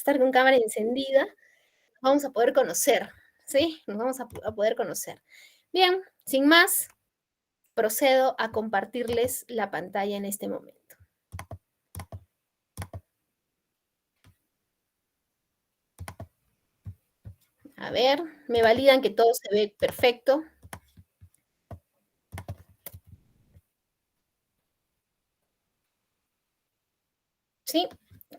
estar con cámara encendida, nos vamos a poder conocer, ¿sí? Nos vamos a poder conocer. Bien, sin más, procedo a compartirles la pantalla en este momento. A ver, me validan que todo se ve perfecto. Sí,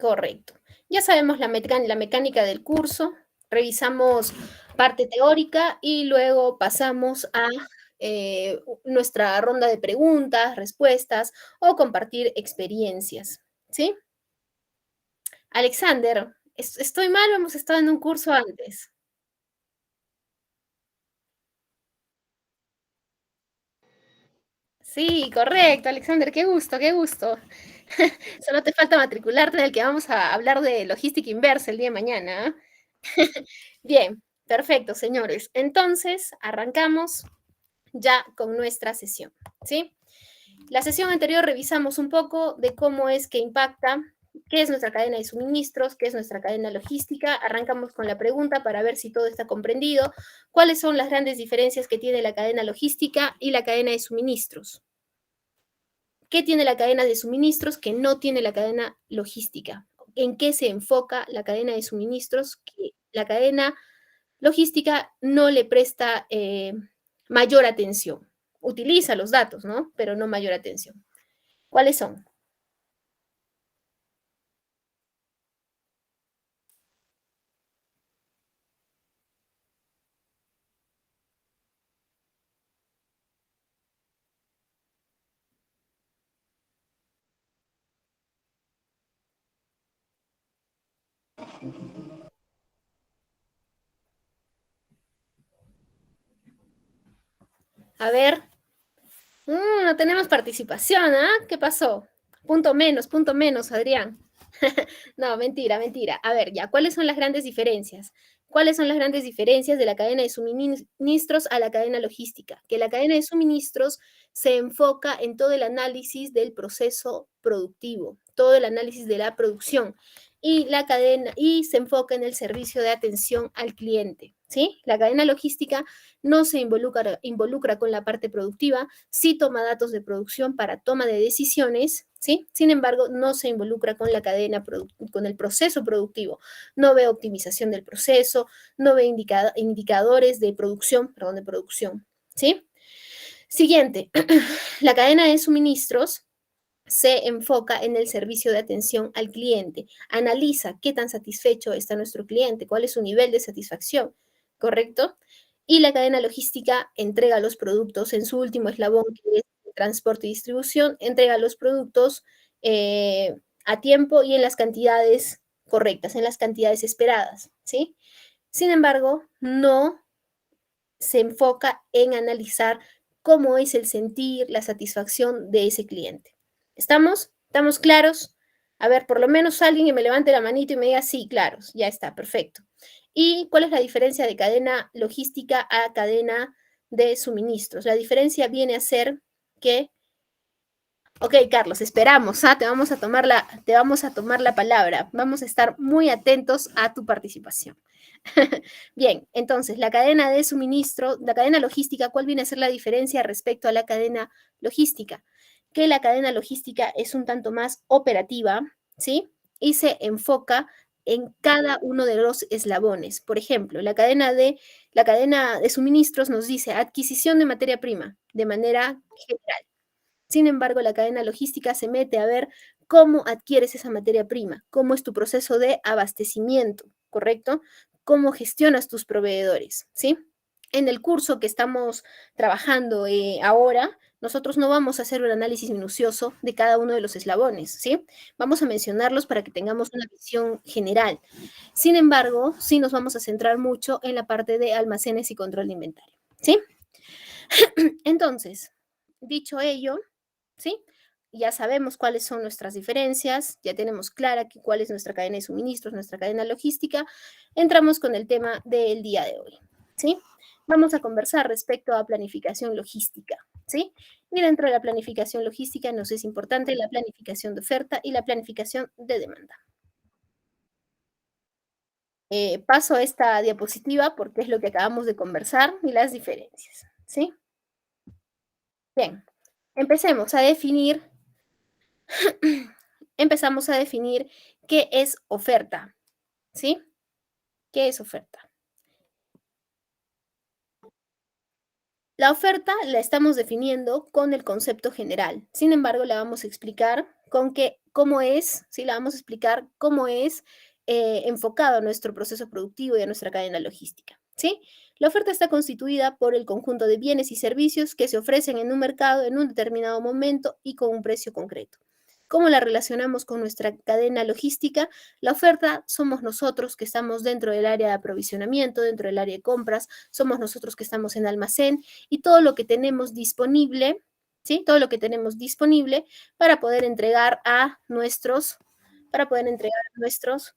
correcto. Ya sabemos la mecánica del curso, revisamos parte teórica y luego pasamos a nuestra ronda de preguntas, respuestas o compartir experiencias. ¿Sí? Alexander, ¿estoy mal o hemos estado en un curso antes? Sí, correcto, Alexander, qué gusto, qué gusto. Solo te falta matricularte en el que vamos a hablar de logística inversa el día de mañana. ¿Ah? Bien, perfecto, señores. Entonces, arrancamos ya con nuestra sesión, ¿sí? La sesión anterior revisamos un poco de cómo es que impacta, qué es nuestra cadena de suministros, qué es nuestra cadena logística. Arrancamos con la pregunta para ver si todo está comprendido. ¿Cuáles son las grandes diferencias que tiene la cadena logística y la cadena de suministros? ¿Qué tiene la cadena de suministros que no tiene la cadena logística? ¿En qué se enfoca la cadena de suministros que la cadena logística no le presta mayor atención? Utiliza los datos, ¿no? Pero no mayor atención. ¿Cuáles son? A ver, no tenemos participación, ¿ah? ¿Qué pasó? Punto menos, Adrián. No, mentira, mentira. A ver, ya, ¿cuáles son las grandes diferencias? ¿Cuáles son las grandes diferencias de la cadena de suministros a la cadena logística? Que la cadena de suministros se enfoca en todo el análisis del proceso productivo, todo el análisis de la producción y la cadena y se enfoca en el servicio de atención al cliente, ¿sí? La cadena logística no se involucra con la parte productiva, sí toma datos de producción para toma de decisiones, ¿sí? Sin embargo, no se involucra con la cadena, con el proceso productivo. No ve optimización del proceso, no ve indicadores de producción, perdón, de producción, ¿sí? Siguiente, la cadena de suministros se enfoca en el servicio de atención al cliente, analiza qué tan satisfecho está nuestro cliente, cuál es su nivel de satisfacción, ¿correcto? Y la cadena logística entrega los productos en su último eslabón, que es el transporte y distribución, entrega los productos a tiempo y en las cantidades correctas, en las cantidades esperadas, ¿sí? Sin embargo, no se enfoca en analizar cómo es el sentir, la satisfacción de ese cliente. ¿Estamos? ¿Estamos claros? A ver, por lo menos alguien que me levante la manito y me diga, sí, claros, ya está, perfecto. ¿Y cuál es la diferencia de cadena logística a cadena de suministros? La diferencia viene a ser que, ok, Carlos, esperamos, ¿ah? Te vamos a tomar la palabra. Vamos a estar muy atentos a tu participación. Bien, entonces, la cadena de suministro, la cadena logística, ¿cuál viene a ser la diferencia respecto a la cadena logística? Que la cadena logística es un tanto más operativa, ¿sí? Y se enfoca en cada uno de los eslabones. Por ejemplo, la cadena de suministros nos dice adquisición de materia prima de manera general. Sin embargo, la cadena logística se mete a ver cómo adquieres esa materia prima, cómo es tu proceso de abastecimiento, ¿correcto? Cómo gestionas tus proveedores, ¿sí? En el curso que estamos trabajando ahora, nosotros no vamos a hacer un análisis minucioso de cada uno de los eslabones, ¿sí? Vamos a mencionarlos para que tengamos una visión general. Sin embargo, sí nos vamos a centrar mucho en la parte de almacenes y control de inventario, ¿sí? Entonces, dicho ello, ¿sí? Ya sabemos cuáles son nuestras diferencias, ya tenemos clara cuál es nuestra cadena de suministros, nuestra cadena logística. Entramos con el tema del día de hoy, ¿sí? Vamos a conversar respecto a planificación logística, ¿sí? Y dentro de la planificación logística nos es importante la planificación de oferta y la planificación de demanda. Paso a esta diapositiva porque es lo que acabamos de conversar y las diferencias, ¿sí? Bien, empecemos a definir, empezamos a definir qué es oferta, ¿sí? ¿Qué es oferta? La oferta la estamos definiendo con el concepto general. Sin embargo, la vamos a explicar con cómo es, ¿sí? La vamos a explicar cómo es enfocado a nuestro proceso productivo y a nuestra cadena logística, ¿sí? La oferta está constituida por el conjunto de bienes y servicios que se ofrecen en un mercado en un determinado momento y con un precio concreto. ¿Cómo la relacionamos con nuestra cadena logística? La oferta somos nosotros que estamos dentro del área de aprovisionamiento, dentro del área de compras, somos nosotros que estamos en almacén, y todo lo que tenemos disponible, ¿sí? Todo lo que tenemos disponible para poder entregar a nuestros, para poder entregar a nuestros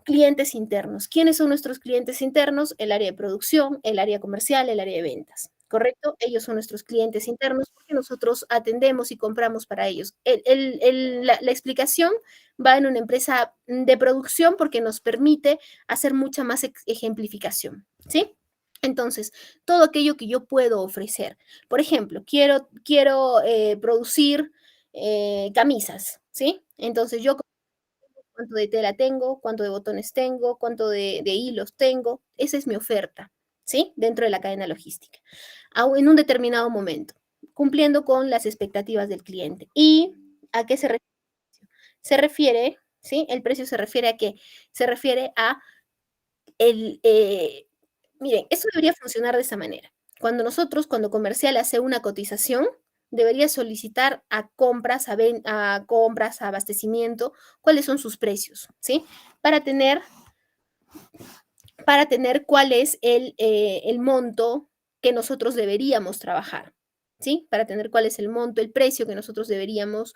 clientes internos. ¿Quiénes son nuestros clientes internos? El área de producción, el área comercial, el área de ventas. ¿Correcto? Ellos son nuestros clientes internos porque nosotros atendemos y compramos para ellos. La explicación va en una empresa de producción porque nos permite hacer mucha más ejemplificación, ¿sí? Entonces, todo aquello que yo puedo ofrecer. Por ejemplo, quiero producir camisas, ¿sí? Entonces, yo cuánto de tela tengo, cuánto de botones tengo, cuánto de hilos tengo. Esa es mi oferta, ¿sí? Dentro de la cadena logística, en un determinado momento, cumpliendo con las expectativas del cliente. ¿Y a qué se refiere? Se refiere, ¿sí? El precio se refiere a qué? Se refiere a el, miren, esto debería funcionar de esta manera. Cuando comercial hace una cotización, debería solicitar a compras, a compras, a abastecimiento, cuáles son sus precios, ¿sí? Para tener, para tener cuál es el monto que nosotros deberíamos trabajar, ¿sí? Para tener cuál es el monto, el precio que nosotros deberíamos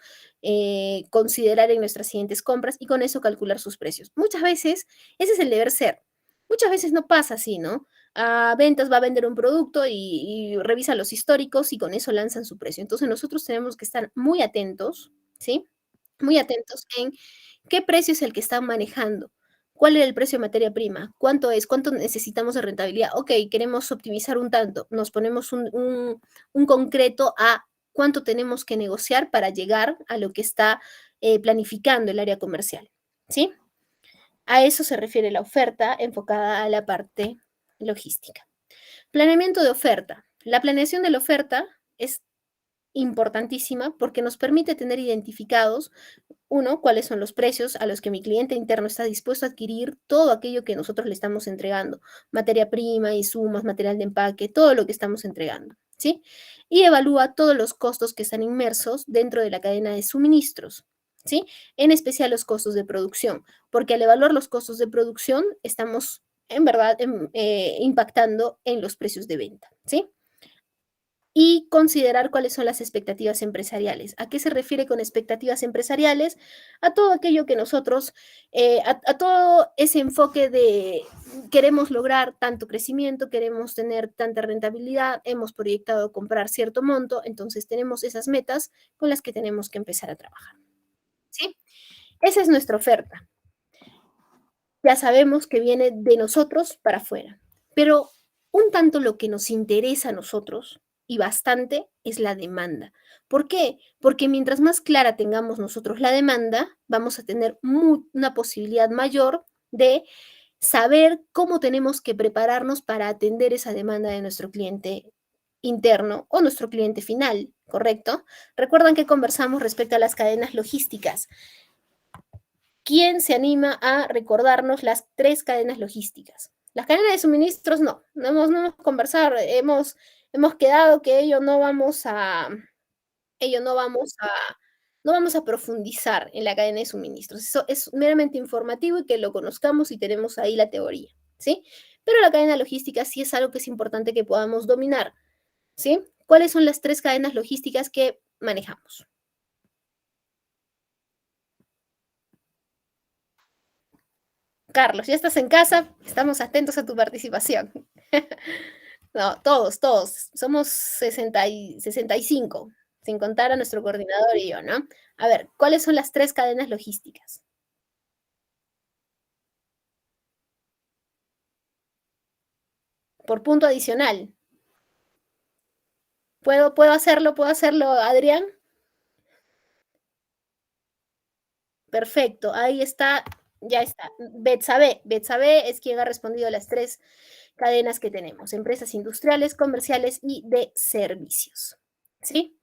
considerar en nuestras siguientes compras y con eso calcular sus precios. Muchas veces ese es el deber ser. Muchas veces no pasa así, ¿no? A ventas va a vender un producto y revisa los históricos y con eso lanzan su precio. Entonces nosotros tenemos que estar muy atentos, ¿sí? Muy atentos en qué precio es el que están manejando. ¿Cuál es el precio de materia prima? ¿Cuánto es? ¿Cuánto necesitamos de rentabilidad? Ok, queremos optimizar un tanto. Nos ponemos un concreto a cuánto tenemos que negociar para llegar a lo que está planificando el área comercial. ¿Sí? A eso se refiere la oferta enfocada a la parte logística. Planeamiento de oferta. La planeación de la oferta es importantísima porque nos permite tener identificados uno, cuáles son los precios a los que mi cliente interno está dispuesto a adquirir todo aquello que nosotros le estamos entregando, materia prima, insumos, material de empaque, todo lo que estamos entregando, ¿sí? Y evalúa todos los costos que están inmersos dentro de la cadena de suministros, ¿sí? En especial los costos de producción, porque al evaluar los costos de producción estamos en verdad impactando en los precios de venta, ¿sí? Y considerar cuáles son las expectativas empresariales. ¿A qué se refiere con expectativas empresariales? A todo aquello que nosotros, a todo ese enfoque de queremos lograr tanto crecimiento, queremos tener tanta rentabilidad, hemos proyectado comprar cierto monto, entonces tenemos esas metas con las que tenemos que empezar a trabajar. ¿Sí? Esa es nuestra oferta. Ya sabemos que viene de nosotros para afuera. Pero un tanto lo que nos interesa a nosotros, y bastante, es la demanda. ¿Por qué? Porque mientras más clara tengamos nosotros la demanda, vamos a tener una posibilidad mayor de saber cómo tenemos que prepararnos para atender esa demanda de nuestro cliente interno o nuestro cliente final, ¿correcto? Recuerdan que conversamos respecto a las cadenas logísticas. ¿Quién se anima a recordarnos las tres cadenas logísticas? Las cadenas de suministros no hemos conversado, hemos quedado que ello no vamos a profundizar en la cadena de suministros. Eso es meramente informativo y que lo conozcamos y tenemos ahí la teoría, ¿sí? Pero la cadena logística sí es algo que es importante que podamos dominar, ¿sí? ¿Cuáles son las tres cadenas logísticas que manejamos? Carlos, ya estás en casa, estamos atentos a tu participación. No, todos. Somos 65, sin contar a nuestro coordinador y yo, ¿no? A ver, ¿cuáles son las tres cadenas logísticas? por punto adicional. Puedo hacerlo, Adrián? Perfecto, ahí está, ya está. Betsabe es quien ha respondido a las tres cadenas que tenemos, empresas industriales, comerciales y de servicios. ¿Sí?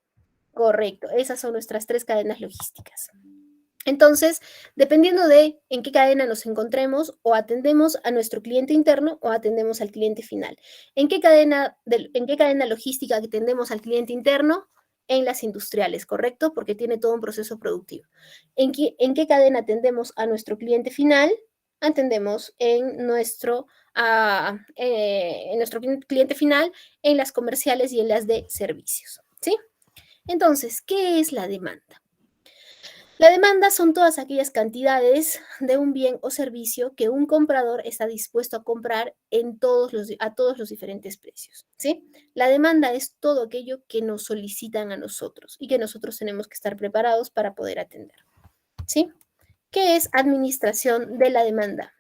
Correcto, esas son nuestras tres cadenas logísticas. Entonces, dependiendo de en qué cadena nos encontremos, o atendemos a nuestro cliente interno o atendemos al cliente final. En qué cadena logística atendemos al cliente interno? En las industriales, ¿correcto? Porque tiene todo un proceso productivo. En qué cadena atendemos a nuestro cliente final? Atendemos en nuestro cliente final, en las comerciales y en las de servicios, ¿sí? Entonces, ¿qué es la demanda? La demanda son todas aquellas cantidades de un bien o servicio que un comprador está dispuesto a comprar a todos los diferentes precios, ¿sí? La demanda es todo aquello que nos solicitan a nosotros y que nosotros tenemos que estar preparados para poder atender, ¿sí? ¿Qué es administración de la demanda?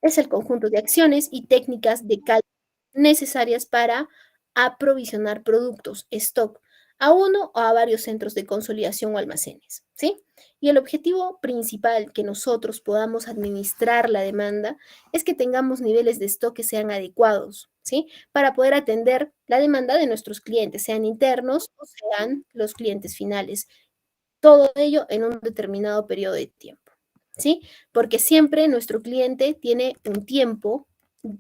Es el conjunto de acciones y técnicas de cálculo necesarias para aprovisionar productos, stock, a uno o a varios centros de consolidación o almacenes, ¿sí? Y el objetivo principal que nosotros podamos administrar la demanda es que tengamos niveles de stock que sean adecuados, ¿sí? Para poder atender la demanda de nuestros clientes, sean internos o sean los clientes finales. Todo ello en un determinado periodo de tiempo, ¿sí? Porque siempre nuestro cliente tiene un tiempo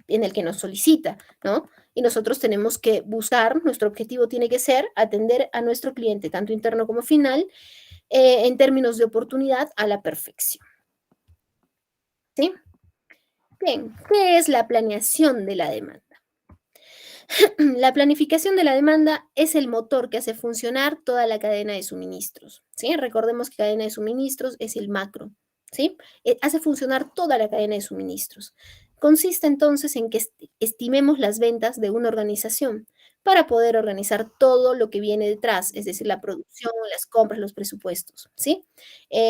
en el que nos solicita, ¿no? Y nosotros tenemos que buscar, nuestro objetivo tiene que ser atender a nuestro cliente, tanto interno como final, en términos de oportunidad a la perfección, ¿sí? Bien, ¿qué es la planeación de la demanda? La planificación de la demanda es el motor que hace funcionar toda la cadena de suministros, ¿sí? Recordemos que cadena de suministros es el macro, ¿sí? Hace funcionar toda la cadena de suministros. Consiste entonces en que estimemos las ventas de una organización para poder organizar todo lo que viene detrás, es decir, la producción, las compras, los presupuestos, ¿sí?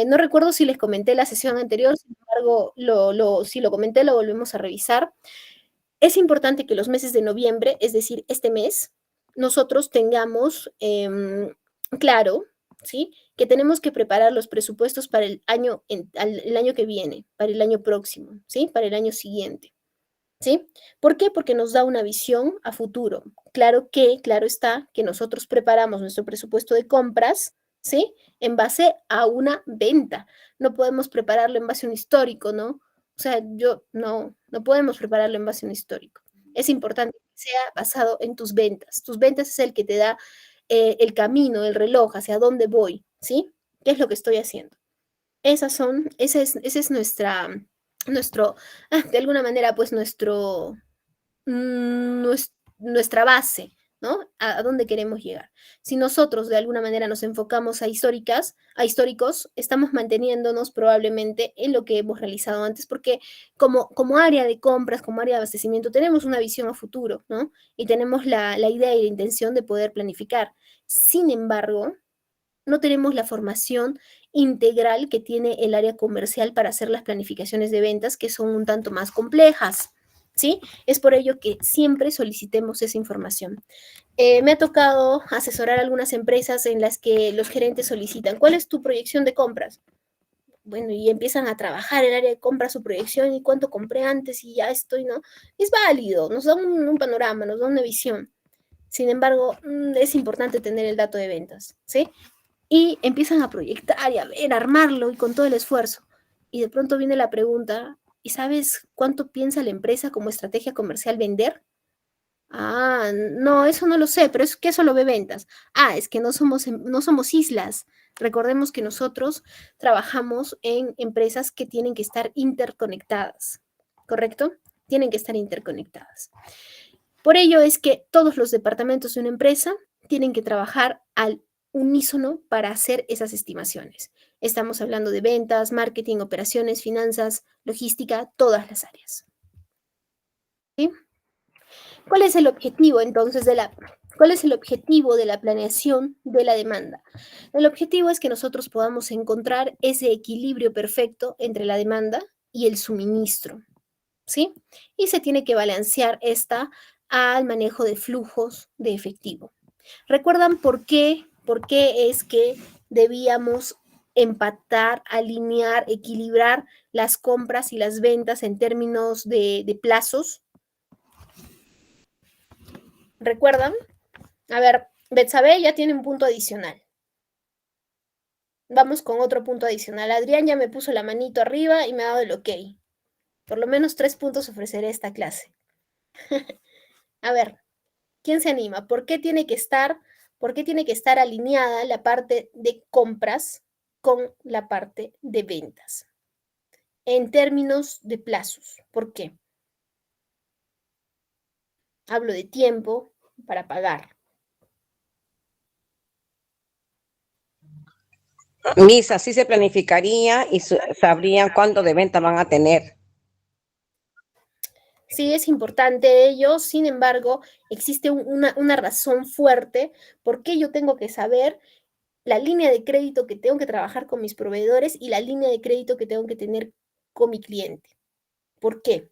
No recuerdo si les comenté la sesión anterior, sin embargo, si lo comenté, lo volvemos a revisar. Es importante que los meses de noviembre, es decir, este mes, nosotros tengamos claro, ¿sí? Que tenemos que preparar los presupuestos para el año que viene, para el año próximo, ¿sí? Para el año siguiente, ¿sí? ¿Por qué? Porque nos da una visión a futuro. Claro está, que nosotros preparamos nuestro presupuesto de compras, ¿sí? En base a una venta. No podemos prepararlo en base a un histórico, ¿no? O sea, no podemos prepararlo en base a un histórico. Es importante que sea basado en tus ventas. Tus ventas es el que te da el camino, el reloj, hacia dónde voy, ¿sí? ¿Qué es lo que estoy haciendo? Esa es nuestro, de alguna manera, pues nuestra base, ¿no? A dónde queremos llegar. Si nosotros de alguna manera nos enfocamos a históricos, estamos manteniéndonos probablemente en lo que hemos realizado antes, porque como área de compras, como área de abastecimiento, tenemos una visión a futuro, ¿no? Y tenemos la idea y la intención de poder planificar. Sin embargo, no tenemos la formación integral que tiene el área comercial para hacer las planificaciones de ventas, que son un tanto más complejas, ¿sí? Es por ello que siempre solicitemos esa información. Me ha tocado asesorar algunas empresas en las que los gerentes solicitan, ¿cuál es tu proyección de compras? Bueno, y empiezan a trabajar el área de compras, su proyección y cuánto compré antes y ya estoy, ¿no? Es válido, nos da un panorama, nos da una visión. Sin embargo, es importante tener el dato de ventas, ¿sí? Y empiezan a proyectar y a ver, a armarlo y con todo el esfuerzo. Y de pronto viene la pregunta, ¿y sabes cuánto piensa la empresa como estrategia comercial vender? Ah, no, eso no lo sé, pero es que eso lo ve ventas. Ah, es que no somos islas. Recordemos que nosotros trabajamos en empresas que tienen que estar interconectadas, ¿correcto? Tienen que estar interconectadas. Por ello es que todos los departamentos de una empresa tienen que trabajar al unísono para hacer esas estimaciones. Estamos hablando de ventas, marketing, operaciones, finanzas, logística, todas las áreas. ¿Sí? ¿Cuál es el objetivo entonces cuál es el objetivo de la planeación de la demanda? El objetivo es que nosotros podamos encontrar ese equilibrio perfecto entre la demanda y el suministro, ¿sí? Y se tiene que balancear esta al manejo de flujos de efectivo. ¿Recuerdan por qué? ¿Por qué es que debíamos empatar, alinear, equilibrar las compras y las ventas en términos de plazos? ¿Recuerdan? A ver, Betsabe ya tiene un punto adicional. Vamos con otro punto adicional. Adrián ya me puso la manito arriba y me ha dado el ok. Por lo menos 3 puntos ofreceré esta clase. A ver, ¿quién se anima? ¿Por qué tiene que estar alineada la parte de compras con la parte de ventas? En términos de plazos. ¿Por qué? Hablo de tiempo para pagar. Mis, así se planificaría y sabrían cuándo de venta van a tener. Sí, es importante ello, sin embargo, existe una razón fuerte por qué yo tengo que saber la línea de crédito que tengo que trabajar con mis proveedores y la línea de crédito que tengo que tener con mi cliente. ¿Por qué?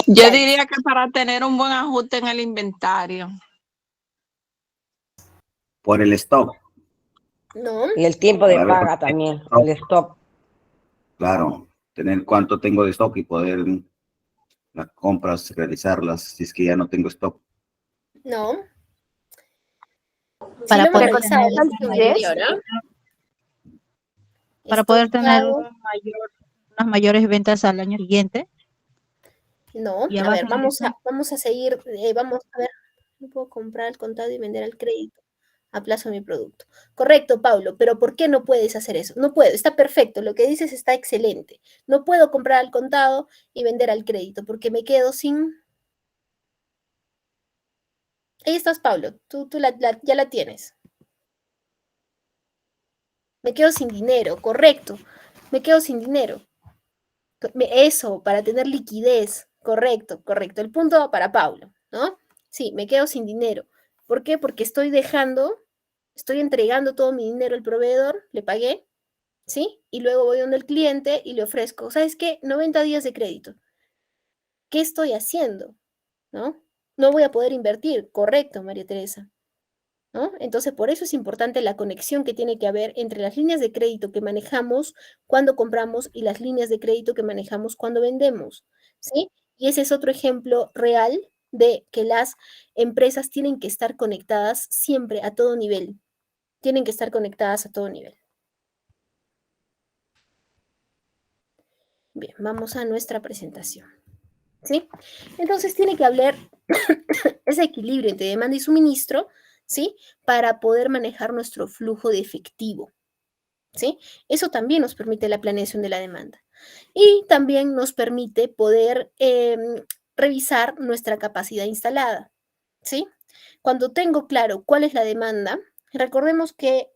Yo Yaris. diría que para tener un buen ajuste en el inventario. Por el stock. No. Y el tiempo de Para ver, paga también, el stock. claro, tener cuánto tengo de stock y poder las compras realizarlas si es que ya no tengo stock. No. Sí Para lo hemos poder revisado tener la sesión anterior, ¿ah? para poder tener Estoqueado. unas mayores ventas al año siguiente. No, Y a ver, abajo de eso, vamos a seguir, vamos a ver, no puedo comprar al contado y vender al crédito a plazo mi producto. Correcto, Paulo, pero ¿por qué no puedes hacer eso? No puedo, está perfecto, lo que dices está excelente. No puedo comprar al contado y vender al crédito porque me quedo sin... Ahí estás, Paulo, tú ya la tienes. Me quedo sin dinero, correcto, me quedo sin dinero. Eso, para tener liquidez, correcto, correcto. El punto va para Paulo, ¿no? Sí, me quedo sin dinero. ¿Por qué? Porque estoy entregando todo mi dinero al proveedor, le pagué, ¿sí? Y luego voy donde el cliente y le ofrezco, ¿sabes qué? 90 días de crédito. ¿Qué estoy haciendo? ¿No? No voy a poder invertir, correcto, María Teresa. ¿No? Entonces, por eso es importante la conexión que tiene que haber entre las líneas de crédito que manejamos cuando compramos y las líneas de crédito que manejamos cuando vendemos, ¿sí? Y ese es otro ejemplo real de que las empresas tienen que estar conectadas siempre a todo nivel. Tienen que estar conectadas a todo nivel. Bien, vamos a nuestra presentación, ¿sí? Entonces tiene que haber ese equilibrio entre demanda y suministro, ¿sí? Para poder manejar nuestro flujo de efectivo. ¿Sí? Eso también nos permite la planeación de la demanda. Y también nos permite poder revisar nuestra capacidad instalada. ¿Sí? Cuando tengo claro cuál es la demanda, recordemos que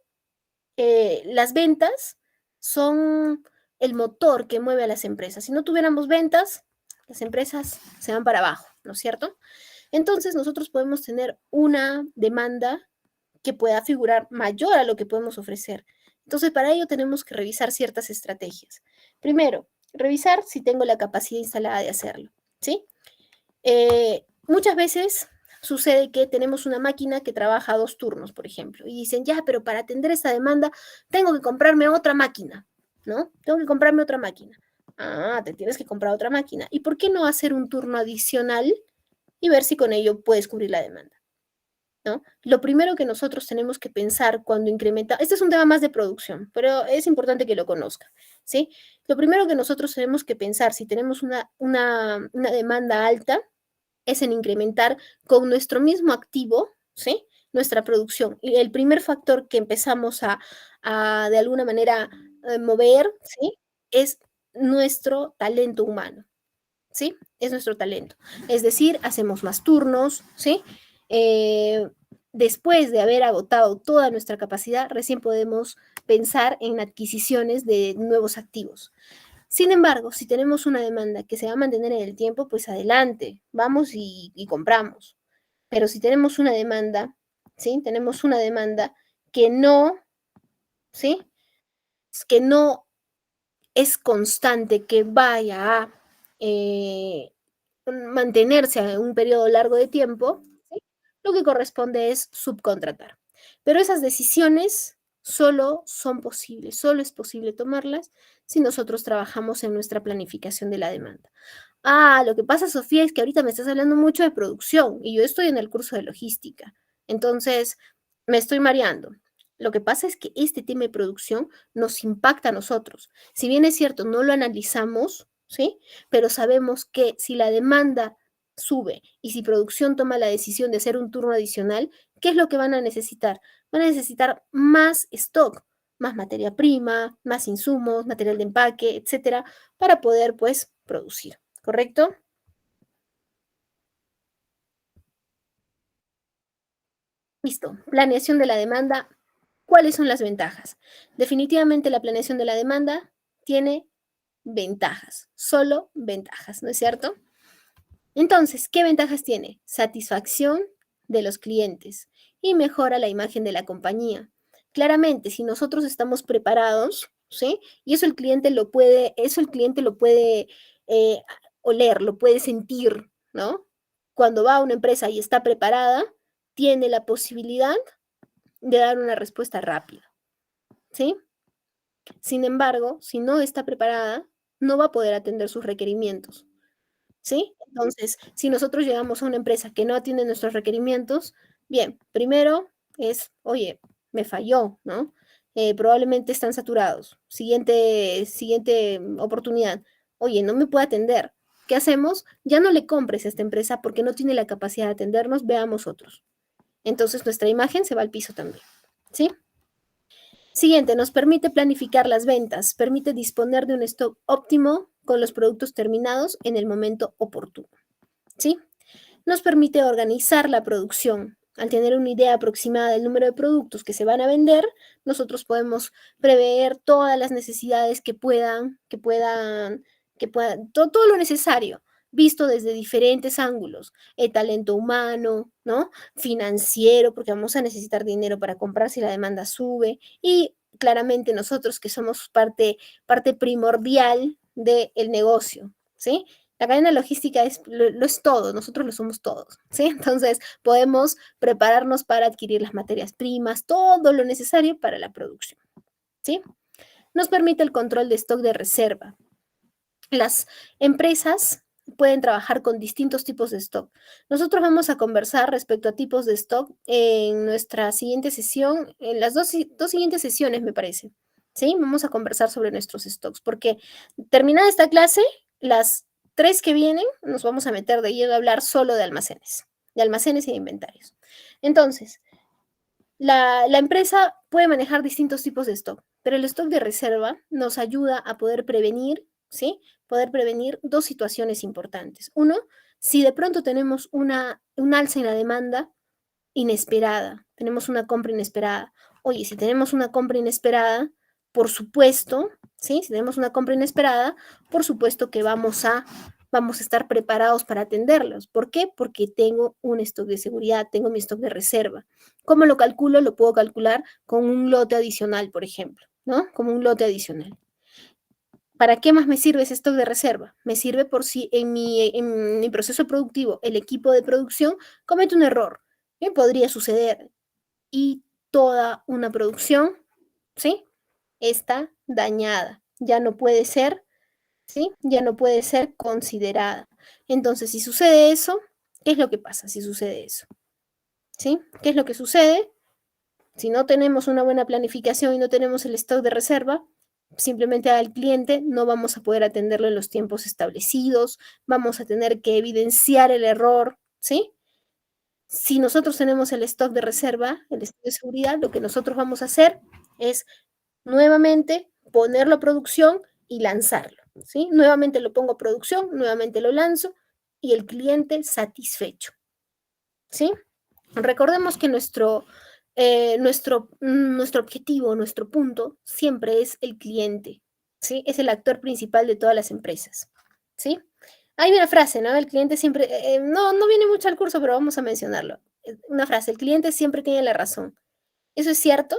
las ventas son el motor que mueve a las empresas. Si no tuviéramos ventas, las empresas se van para abajo, ¿no es cierto? Entonces nosotros podemos tener una demanda que pueda figurar mayor a lo que podemos ofrecer. Entonces, para ello tenemos que revisar ciertas estrategias. Primero, revisar si tengo la capacidad instalada de hacerlo, ¿sí? Muchas veces sucede que tenemos una máquina que trabaja 2 turnos, por ejemplo, y dicen, ya, pero para atender esta demanda tengo que comprarme otra máquina, ¿no? Tengo que comprarme otra máquina. Ah, te tienes que comprar otra máquina. ¿Y por qué no hacer un turno adicional y ver si con ello puedes cubrir la demanda? ¿No? Lo primero que nosotros tenemos que pensar cuando incrementa, este es un tema más de producción, pero es importante que lo conozca, ¿sí? Lo primero que nosotros tenemos que pensar si tenemos una demanda alta es en incrementar con nuestro mismo activo, ¿sí? Nuestra producción. Y el primer factor que empezamos a de alguna manera mover, ¿sí? Es nuestro talento humano. ¿Sí? Es nuestro talento. Es decir, hacemos más turnos, ¿sí? Eh, Después de haber agotado toda nuestra capacidad, recién podemos pensar en adquisiciones de nuevos activos. Sin embargo, si tenemos una demanda que se va a mantener en el tiempo, pues adelante, vamos y compramos. Pero si tenemos una demanda, ¿sí? Tenemos una demanda que no, ¿sí? Que no es constante, que vaya a mantenerse a un periodo largo de tiempo, ¿sí? Lo que corresponde es subcontratar. Pero esas decisiones solo es posible tomarlas si nosotros trabajamos en nuestra planificación de la demanda. Lo que pasa, Sofía, es que ahorita me estás hablando mucho de producción y yo estoy en el curso de logística. Entonces, me estoy mareando. Lo que pasa es que este tema de producción nos impacta a nosotros. Si bien es cierto, no lo analizamos, ¿sí? Pero sabemos que si la demanda sube y si producción toma la decisión de hacer un turno adicional, ¿qué es lo que van a necesitar? Van a necesitar más stock, más materia prima, más insumos, material de empaque, etcétera, para poder, pues, producir. ¿Correcto? Listo. Planeación de la demanda. ¿Cuáles son las ventajas? Definitivamente la planeación de la demanda tiene ventajas, solo ventajas, ¿no es cierto? Entonces, ¿qué ventajas tiene? Satisfacción de los clientes y mejora la imagen de la compañía. Claramente, si nosotros estamos preparados, ¿sí? Y eso el cliente lo puede eh, oler, lo puede sentir, ¿no? Cuando va a una empresa y está preparada, tiene la posibilidad de dar una respuesta rápida, ¿sí? Sin embargo, si no está preparada, no va a poder atender sus requerimientos. ¿Sí? Entonces, si nosotros llegamos a una empresa que no atiende nuestros requerimientos, bien, primero es, oye, me falló, ¿no? Probablemente están saturados. Siguiente oportunidad. Oye, no me puede atender. ¿Qué hacemos? Ya no le compres a esta empresa porque no tiene la capacidad de atendernos, veamos otros. Entonces, nuestra imagen se va al piso también, ¿sí? Siguiente, nos permite planificar las ventas, permite disponer de un stock óptimo con los productos terminados en el momento oportuno, ¿sí? Nos permite organizar la producción. Al tener una idea aproximada del número de productos que se van a vender, nosotros podemos prever todas las necesidades todo lo necesario, visto desde diferentes ángulos, el talento humano, ¿no? Financiero, porque vamos a necesitar dinero para comprar si la demanda sube, y claramente nosotros que somos parte primordial del negocio, ¿sí? La cadena logística lo es todo, nosotros lo somos todos, ¿sí? Entonces podemos prepararnos para adquirir las materias primas, todo lo necesario para la producción, ¿sí? Nos permite el control de stock de reserva. Las empresas pueden trabajar con distintos tipos de stock. Nosotros vamos a conversar respecto a tipos de stock en nuestra siguiente sesión, en las dos siguientes sesiones, me parece. ¿Sí? Vamos a conversar sobre nuestros stocks, porque terminada esta clase, las 3 que vienen, nos vamos a meter de lleno a hablar solo de almacenes y de inventarios. Entonces, la empresa puede manejar distintos tipos de stock, pero el stock de reserva nos ayuda a poder prevenir, ¿sí? Poder prevenir dos situaciones importantes. Uno, si de pronto tenemos un alza en la demanda inesperada, tenemos una compra inesperada. Oye, si tenemos una compra inesperada, por supuesto, ¿sí? Si tenemos una compra inesperada, por supuesto que vamos a estar preparados para atenderlos. ¿Por qué? Porque tengo un stock de seguridad, tengo mi stock de reserva. ¿Cómo lo calculo? Lo puedo calcular con un lote adicional, por ejemplo, ¿no? Como un lote adicional. ¿Para qué más me sirve ese stock de reserva? Me sirve por si en mi proceso productivo el equipo de producción comete un error. ¿Qué podría suceder? Y toda una producción, ¿sí? Está dañada. Ya no puede ser, ¿sí? Ya no puede ser considerada. Entonces, si sucede eso, ¿qué es lo que pasa si sucede eso? ¿Sí? ¿Qué es lo que sucede? Si no tenemos una buena planificación y no tenemos el stock de reserva, simplemente al cliente no vamos a poder atenderlo en los tiempos establecidos, vamos a tener que evidenciar el error, ¿sí? Si nosotros tenemos el stock de reserva, el stock de seguridad, lo que nosotros vamos a hacer es nuevamente ponerlo a producción y lanzarlo, ¿sí? Nuevamente lo pongo a producción, nuevamente lo lanzo y el cliente satisfecho, ¿sí? Recordemos que nuestro objetivo, nuestro punto, siempre es el cliente, ¿sí? Es el actor principal de todas las empresas, ¿sí? Hay una frase, ¿no? El cliente siempre, no viene mucho al curso, pero vamos a mencionarlo. Una frase, el cliente siempre tiene la razón. ¿Eso es cierto?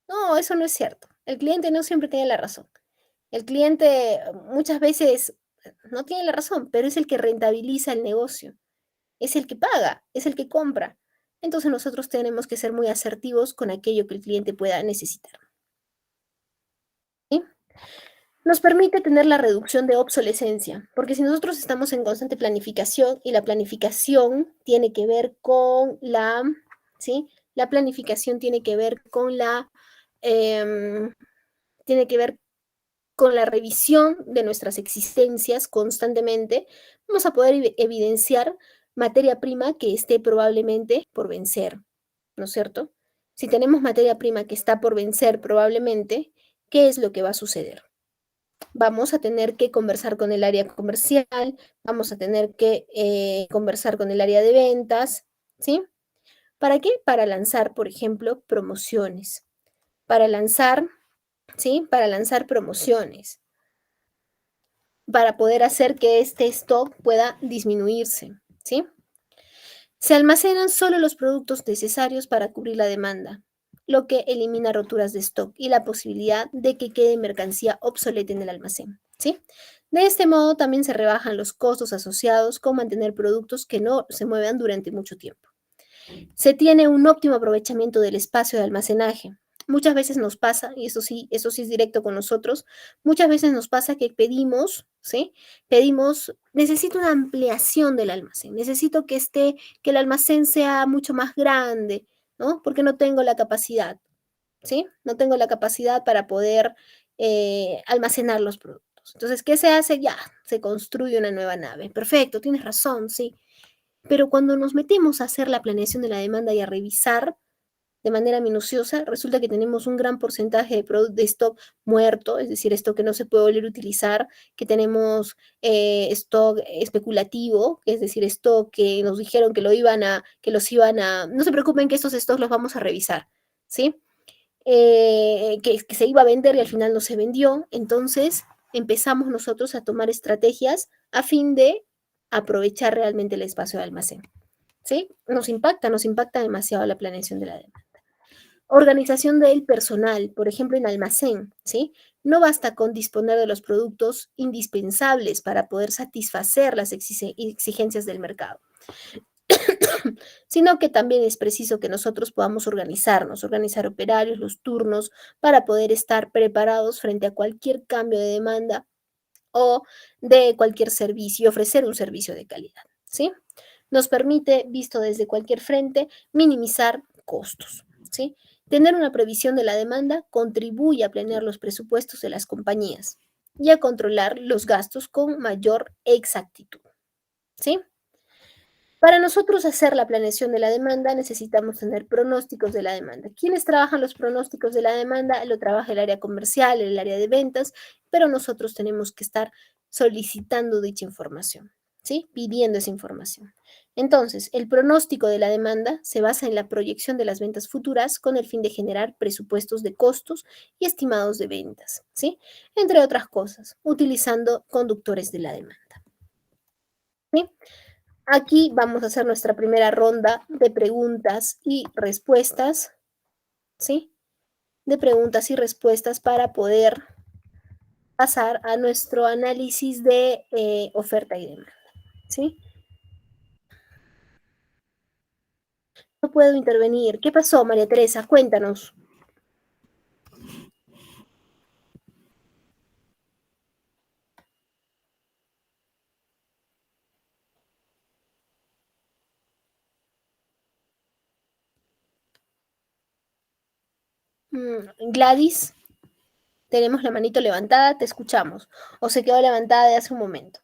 No, eso no es cierto. El cliente no siempre tiene la razón. El cliente muchas veces no tiene la razón, pero es el que rentabiliza el negocio, es el que paga, es el que compra. Entonces nosotros tenemos que ser muy asertivos con aquello que el cliente pueda necesitar. ¿Sí? Nos permite tener la reducción de obsolescencia, porque si nosotros estamos en constante planificación y la planificación tiene que ver con ¿sí? La planificación tiene que ver con tiene que ver con la revisión de nuestras existencias constantemente, vamos a poder evidenciar materia prima que esté probablemente por vencer, ¿no es cierto? Si tenemos materia prima que está por vencer probablemente, ¿qué es lo que va a suceder? Vamos a tener que conversar con el área comercial, vamos a tener que conversar con el área de ventas, ¿sí? ¿Para qué? Para lanzar, por ejemplo, promociones, para lanzar, ¿sí? Para lanzar promociones, para poder hacer que este stock pueda disminuirse, ¿sí? Se almacenan solo los productos necesarios para cubrir la demanda, lo que elimina roturas de stock y la posibilidad de que quede mercancía obsoleta en el almacén, ¿sí? De este modo también se rebajan los costos asociados con mantener productos que no se muevan durante mucho tiempo. Se tiene un óptimo aprovechamiento del espacio de almacenaje. Muchas veces nos pasa, y eso sí es directo con nosotros, muchas veces nos pasa que pedimos, ¿sí? Pedimos, necesito una ampliación del almacén, necesito que el almacén sea mucho más grande, ¿no? Porque no tengo la capacidad, ¿sí? No tengo la capacidad para poder almacenar los productos. Entonces, ¿qué se hace? Ya, se construye una nueva nave. Perfecto, tienes razón, sí. Pero cuando nos metemos a hacer la planeación de la demanda y a revisar de manera minuciosa, resulta que tenemos un gran porcentaje de stock muerto, es decir, stock que no se puede volver a utilizar, que tenemos stock especulativo, es decir, stock que nos dijeron que no se preocupen que estos stocks los vamos a revisar, ¿sí? Que se iba a vender y al final no se vendió, entonces empezamos nosotros a tomar estrategias a fin de aprovechar realmente el espacio de almacén. ¿Sí? Nos impacta demasiado la planeación de la demanda. Organización del personal, por ejemplo, en almacén, ¿sí? No basta con disponer de los productos indispensables para poder satisfacer las exigencias del mercado, sino que también es preciso que nosotros podamos organizar operarios, los turnos, para poder estar preparados frente a cualquier cambio de demanda o de cualquier servicio y ofrecer un servicio de calidad, ¿sí? Nos permite, visto desde cualquier frente, minimizar costos, ¿sí? Tener una previsión de la demanda contribuye a planear los presupuestos de las compañías y a controlar los gastos con mayor exactitud, ¿sí? Para nosotros hacer la planeación de la demanda necesitamos tener pronósticos de la demanda. ¿Quiénes trabajan los pronósticos de la demanda? Lo trabaja el área comercial, el área de ventas, pero nosotros tenemos que estar solicitando dicha información, ¿sí? Pidiendo esa información. Entonces, el pronóstico de la demanda se basa en la proyección de las ventas futuras con el fin de generar presupuestos de costos y estimados de ventas, ¿sí? Entre otras cosas, utilizando conductores de la demanda, ¿sí? Aquí vamos a hacer nuestra primera ronda de preguntas y respuestas, ¿sí? De preguntas y respuestas para poder pasar a nuestro análisis de oferta y demanda, ¿sí? No puedo intervenir. ¿Qué pasó, María Teresa? Cuéntanos. Gladys, tenemos la manito levantada, te escuchamos. ¿O se quedó levantada de hace un momento?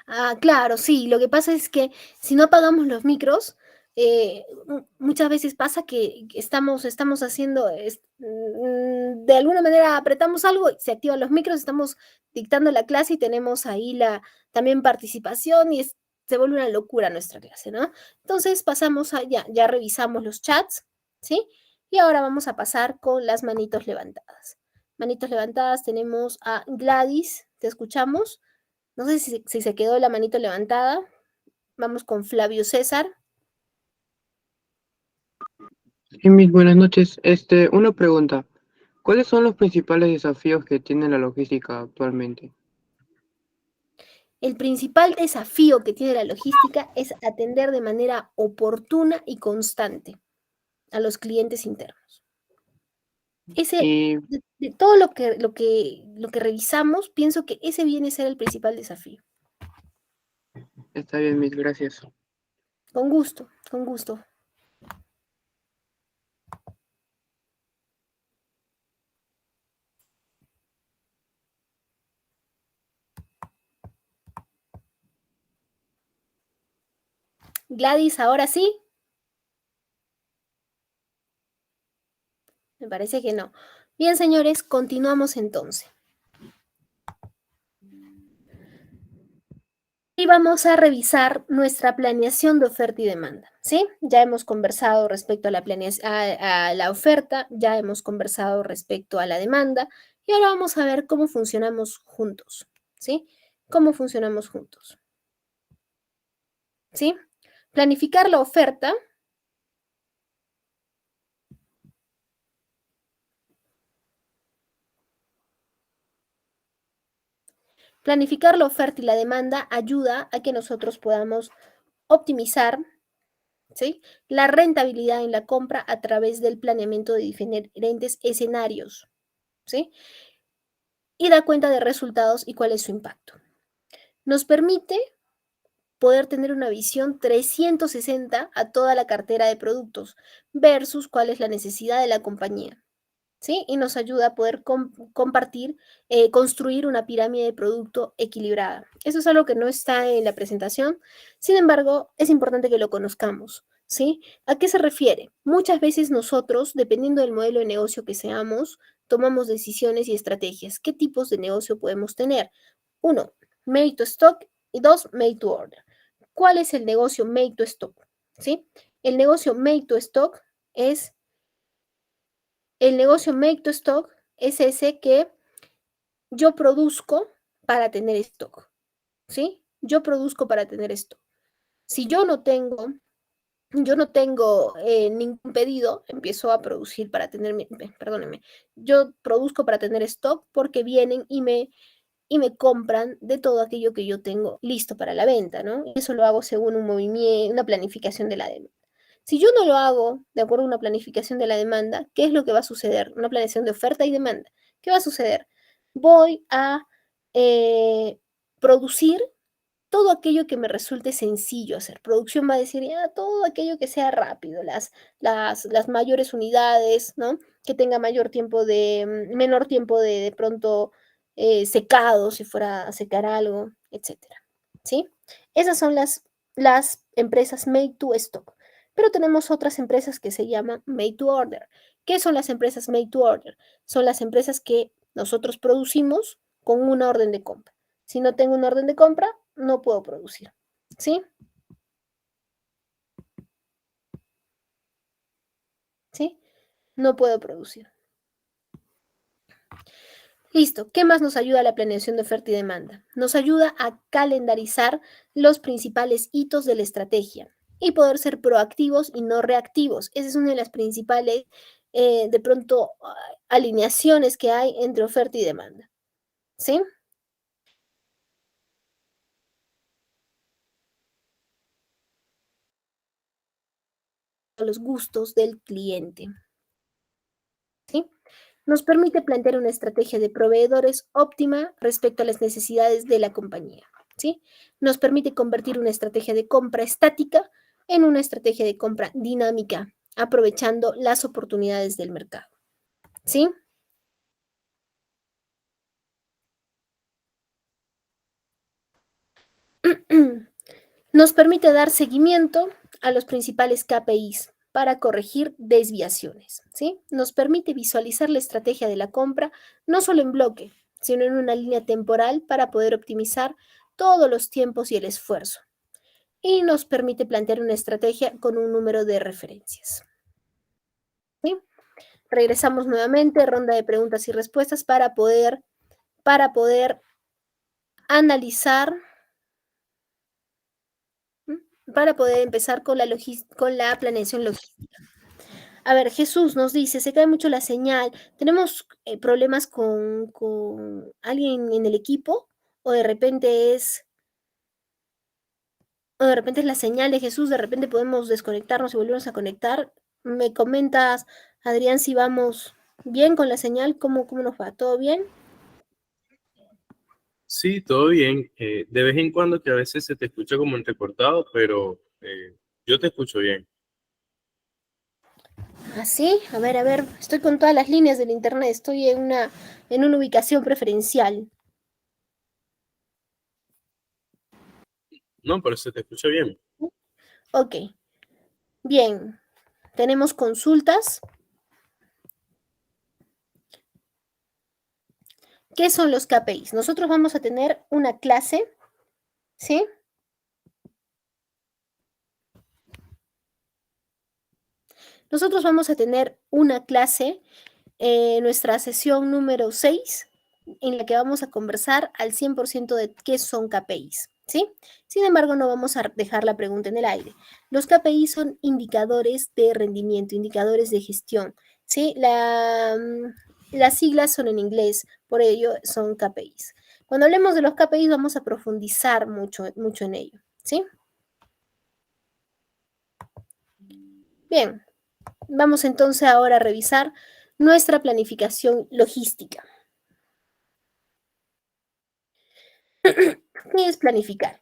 Ah, claro, sí. Lo que pasa es que si no apagamos los micros, muchas veces pasa que estamos haciendo, de alguna manera apretamos algo, se activan los micros, estamos dictando la clase y tenemos ahí también participación y se vuelve una locura nuestra clase, ¿no? Entonces pasamos a, ya revisamos los chats, ¿sí? Y ahora vamos a pasar con las manitos levantadas. Manitos levantadas tenemos a Gladys, ¿te escuchamos? No sé si se quedó la manito levantada. Vamos con Flavio César. Sí, mis buenas noches. Una pregunta. ¿Cuáles son los principales desafíos que tiene la logística actualmente? El principal desafío que tiene la logística es atender de manera oportuna y constante a los clientes internos. Ese, Y de todo lo que revisamos, pienso que ese viene a ser el principal desafío. está bien, mis gracias. Con gusto, con gusto. Gladys, ahora sí. Me parece que no. Bien, señores, continuamos entonces. Y vamos a revisar nuestra planeación de oferta y demanda, ¿sí? Ya hemos conversado respecto a a la oferta, ya hemos conversado respecto a la demanda, y ahora vamos a ver cómo funcionamos juntos, ¿sí? ¿Cómo funcionamos juntos? ¿Sí? Planificar la oferta. Planificar la oferta y la demanda ayuda a que nosotros podamos optimizar, ¿sí?, la rentabilidad en la compra a través del planeamiento de diferentes escenarios, ¿sí? Y da cuenta de resultados y cuál es su impacto. Nos permite poder tener una visión 360 a toda la cartera de productos versus cuál es la necesidad de la compañía, ¿sí? Y nos ayuda a poder construir una pirámide de producto equilibrada. Eso es algo que no está en la presentación, sin embargo, es importante que lo conozcamos, ¿sí? ¿A qué se refiere? Muchas veces nosotros, dependiendo del modelo de negocio que seamos, tomamos decisiones y estrategias. ¿Qué tipos de negocio podemos tener? Uno, made to stock, y dos, made to order. ¿Cuál es el negocio made to stock? ¿Sí? El negocio made to stock es el negocio make to stock es ese que yo produzco para tener stock, ¿sí? Yo produzco para tener stock. Si yo no tengo ningún pedido, empiezo a producir para tener, perdónenme, yo produzco para tener stock porque vienen y me compran de todo aquello que yo tengo listo para la venta, ¿no? Y eso lo hago según un movimiento, una planificación de la demanda. Si yo no lo hago de acuerdo a una planificación de la demanda, ¿qué es lo que va a suceder? Una planeación de oferta y demanda. ¿Qué va a suceder? Voy a producir todo aquello que me resulte sencillo hacer. Producción va a decir, todo aquello que sea rápido, las mayores unidades, ¿no? Que tenga menor tiempo de pronto secado, si fuera a secar algo, etcétera, ¿sí? Esas son las empresas made to stock. Pero tenemos otras empresas que se llaman made to order. ¿Qué son las empresas made to order? Son las empresas que nosotros producimos con una orden de compra. Si no tengo una orden de compra, no puedo producir, ¿sí? ¿Sí? No puedo producir. Listo. ¿Qué más nos ayuda a la planeación de oferta y demanda? Nos ayuda a calendarizar los principales hitos de la estrategia y poder ser proactivos y no reactivos. Esa es una de las principales, de pronto, alineaciones que hay entre oferta y demanda, ¿sí? Los gustos del cliente, ¿sí? Nos permite plantear una estrategia de proveedores óptima respecto a las necesidades de la compañía, ¿sí? Nos permite convertir una estrategia de compra estática en una estrategia de compra dinámica, aprovechando las oportunidades del mercado, ¿sí? Nos permite dar seguimiento a los principales KPIs para corregir desviaciones, ¿sí? Nos permite visualizar la estrategia de la compra no solo en bloque, sino en una línea temporal para poder optimizar todos los tiempos y el esfuerzo. y nos permite plantear una estrategia con un número de referencias. ¿Sí? Regresamos nuevamente, ronda de preguntas y respuestas para poder analizar, para poder empezar con la planeación logística. A ver, Jesús nos dice, se cae mucho la señal, ¿tenemos problemas con alguien en el equipo? ¿O de repente es la señal de Jesús, de repente podemos desconectarnos y volvernos a conectar? ¿Me comentas, Adrián, si vamos bien con la señal? ¿Cómo nos va? ¿Todo bien? Sí, todo bien. De vez en cuando que a veces se te escucha como entrecortado, pero yo te escucho bien. ¿Ah, sí? A ver, estoy con todas las líneas del internet, estoy en una ubicación preferencial. No, pero se te escucha bien. Ok, bien, tenemos consultas. ¿Qué son los KPIs? Nosotros vamos a tener una clase, ¿sí? Nosotros vamos a tener una clase, nuestra sesión número 6, en la que vamos a conversar al 100% de qué son KPIs, ¿sí? Sin embargo, no vamos a dejar la pregunta en el aire. Los KPIs son indicadores de rendimiento, indicadores de gestión, ¿sí? Las siglas son en inglés, por ello son KPIs. Cuando hablemos de los KPIs vamos a profundizar mucho en ello, ¿sí? Bien, vamos entonces ahora a revisar nuestra planificación logística. ¿Qué es planificar?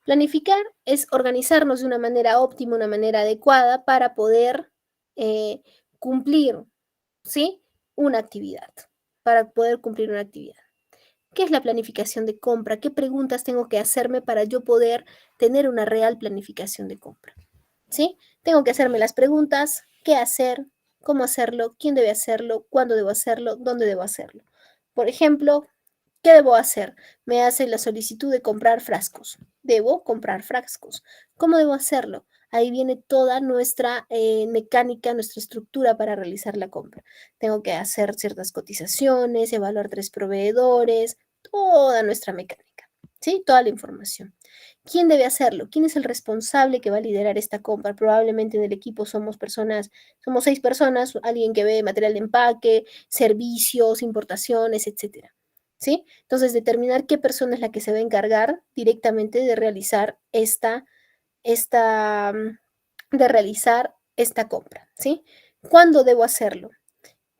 Planificar es organizarnos de una manera óptima, una manera adecuada para poder cumplir, ¿sí? Una actividad, para poder cumplir una actividad. ¿Qué es la planificación de compra? ¿Qué preguntas tengo que hacerme para yo poder tener una real planificación de compra? ¿Sí? Tengo que hacerme las preguntas, ¿qué hacer? ¿Cómo hacerlo? ¿Quién debe hacerlo? ¿Cuándo debo hacerlo? ¿Dónde debo hacerlo? Por ejemplo, ¿qué debo hacer? Me hace la solicitud de comprar frascos. Debo comprar frascos. ¿Cómo debo hacerlo? Ahí viene toda nuestra mecánica, nuestra estructura para realizar la compra. Tengo que hacer ciertas cotizaciones, evaluar 3 proveedores, toda nuestra mecánica, ¿sí? Toda la información. ¿Quién debe hacerlo? ¿Quién es el responsable que va a liderar esta compra? Probablemente en el equipo somos 6 personas, alguien que ve material de empaque, servicios, importaciones, etcétera. ¿Sí? Entonces, determinar qué persona es la que se va a encargar directamente de realizar esta compra, ¿sí? ¿Cuándo debo hacerlo?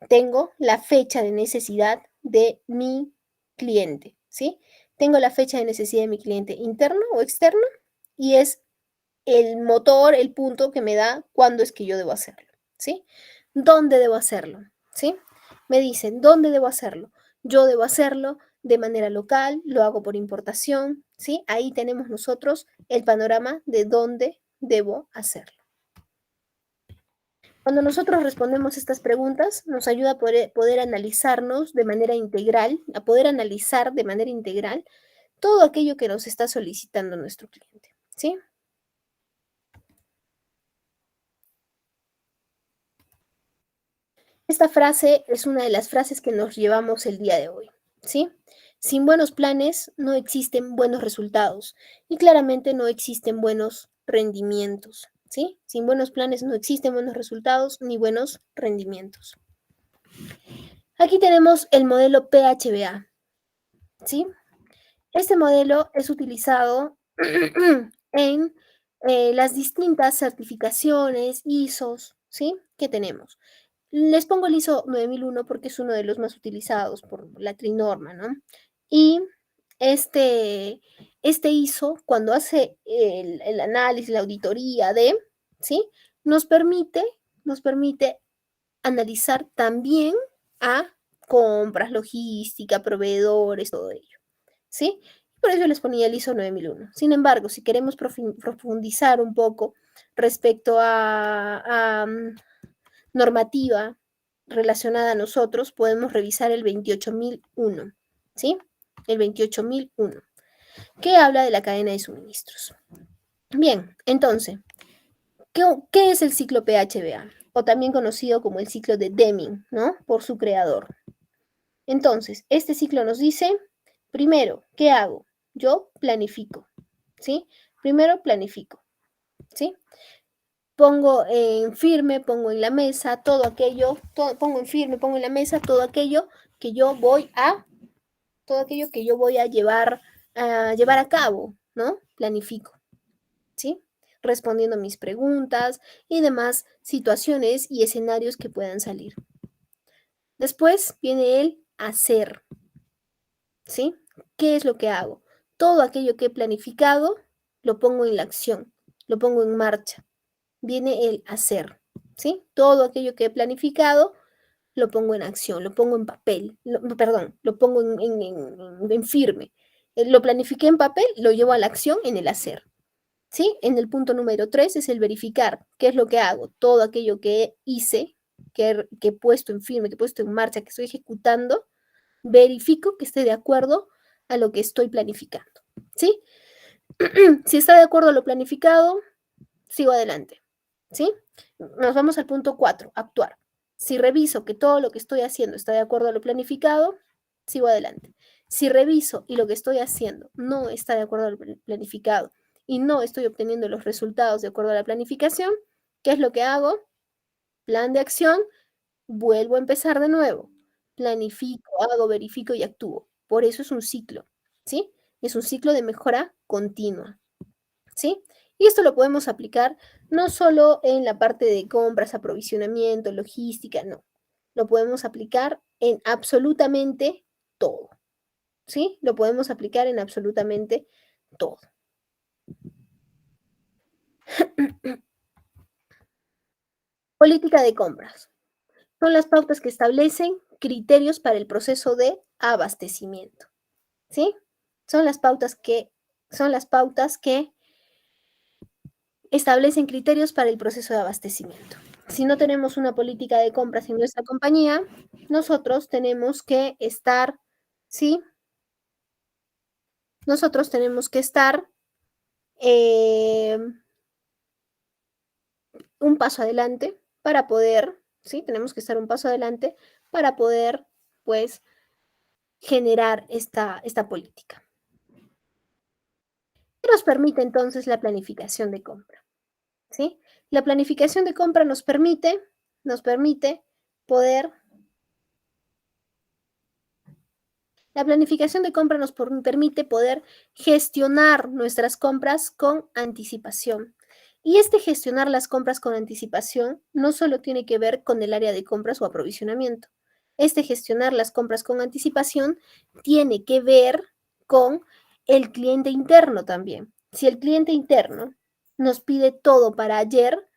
Tengo la fecha de necesidad de mi cliente, ¿sí? Tengo la fecha de necesidad de mi cliente interno o externo y es el motor, el punto que me da cuándo es que yo debo hacerlo, ¿sí? ¿Dónde debo hacerlo? ¿Sí? Me dicen, ¿dónde debo hacerlo? Yo debo hacerlo de manera local, lo hago por importación, ¿sí? Ahí tenemos nosotros el panorama de dónde debo hacerlo. Cuando nosotros respondemos estas preguntas, nos ayuda a poder analizarnos de manera integral, a poder analizar de manera integral todo aquello que nos está solicitando nuestro cliente, ¿sí? Esta frase es una de las frases que nos llevamos el día de hoy, ¿sí? Sin buenos planes no existen buenos resultados y claramente no existen buenos rendimientos, ¿sí? Sin buenos planes no existen buenos resultados ni buenos rendimientos. Aquí tenemos el modelo PHBA, ¿sí? Este modelo es utilizado en las distintas certificaciones, ISOs, ¿sí? Que tenemos. Les pongo el ISO 9001 porque es uno de los más utilizados por la trinorma, ¿no? Y este ISO, cuando hace el análisis, la auditoría ¿sí? Nos permite analizar también a compras, logística, proveedores, todo ello, ¿sí? Por eso les ponía el ISO 9001. Sin embargo, si queremos profundizar un poco respecto a normativa relacionada a nosotros, podemos revisar el 28001, ¿sí? El 28001, que habla de la cadena de suministros. Bien, entonces, ¿qué es el ciclo PHBA? O también conocido como el ciclo de Deming, ¿no? Por su creador. Entonces, este ciclo nos dice, primero, ¿qué hago? Yo planifico, ¿sí? Primero planifico, ¿sí? Pongo en firme, pongo en la mesa todo aquello, pongo en firme, pongo en la mesa todo aquello que yo voy a, llevar a cabo, ¿no? Planifico, ¿sí? Respondiendo a mis preguntas y demás situaciones y escenarios que puedan salir. Después viene el hacer, ¿sí? ¿Qué es lo que hago? Todo aquello que he planificado lo pongo en la acción, lo pongo en marcha. Viene el hacer, ¿sí? Todo aquello que he planificado lo pongo en acción, lo pongo en papel, lo pongo en firme. Lo planifiqué en papel, lo llevo a la acción en el hacer, ¿sí? En el punto número 3 es el verificar. ¿Qué es lo que hago? Todo aquello que hice, que he puesto en firme, que he puesto en marcha, que estoy ejecutando, verifico que esté de acuerdo a lo que estoy planificando, ¿sí? Si está de acuerdo a lo planificado, sigo adelante, ¿sí? Nos vamos al punto 4, actuar. Si reviso que todo lo que estoy haciendo está de acuerdo a lo planificado, sigo adelante. Si reviso y lo que estoy haciendo no está de acuerdo a lo planificado y no estoy obteniendo los resultados de acuerdo a la planificación, ¿qué es lo que hago? Plan de acción, vuelvo a empezar de nuevo. Planifico, hago, verifico y actúo. Por eso es un ciclo, ¿sí? Es un ciclo de mejora continua, ¿sí? Y esto lo podemos aplicar no solo en la parte de compras, aprovisionamiento, logística, no. Lo podemos aplicar en absolutamente todo, ¿sí? Lo podemos aplicar en absolutamente todo. Política de compras. Son las pautas que establecen criterios para el proceso de abastecimiento, ¿sí? Son las pautas que establecen criterios para el proceso de abastecimiento. Si no tenemos una política de compras en nuestra compañía, nosotros tenemos que estar, ¿sí? Nosotros tenemos que estar un paso adelante para poder, ¿sí? Tenemos que estar un paso adelante para poder, pues, generar esta política. ¿Qué nos permite entonces la planificación de compra? ¿Sí? La planificación de compra nos permite poder. La planificación de compra nos permite poder gestionar nuestras compras con anticipación. Y gestionar las compras con anticipación no solo tiene que ver con el área de compras o aprovisionamiento. Gestionar las compras con anticipación tiene que ver con el cliente interno también. Si el cliente interno nos pide todo para ayer,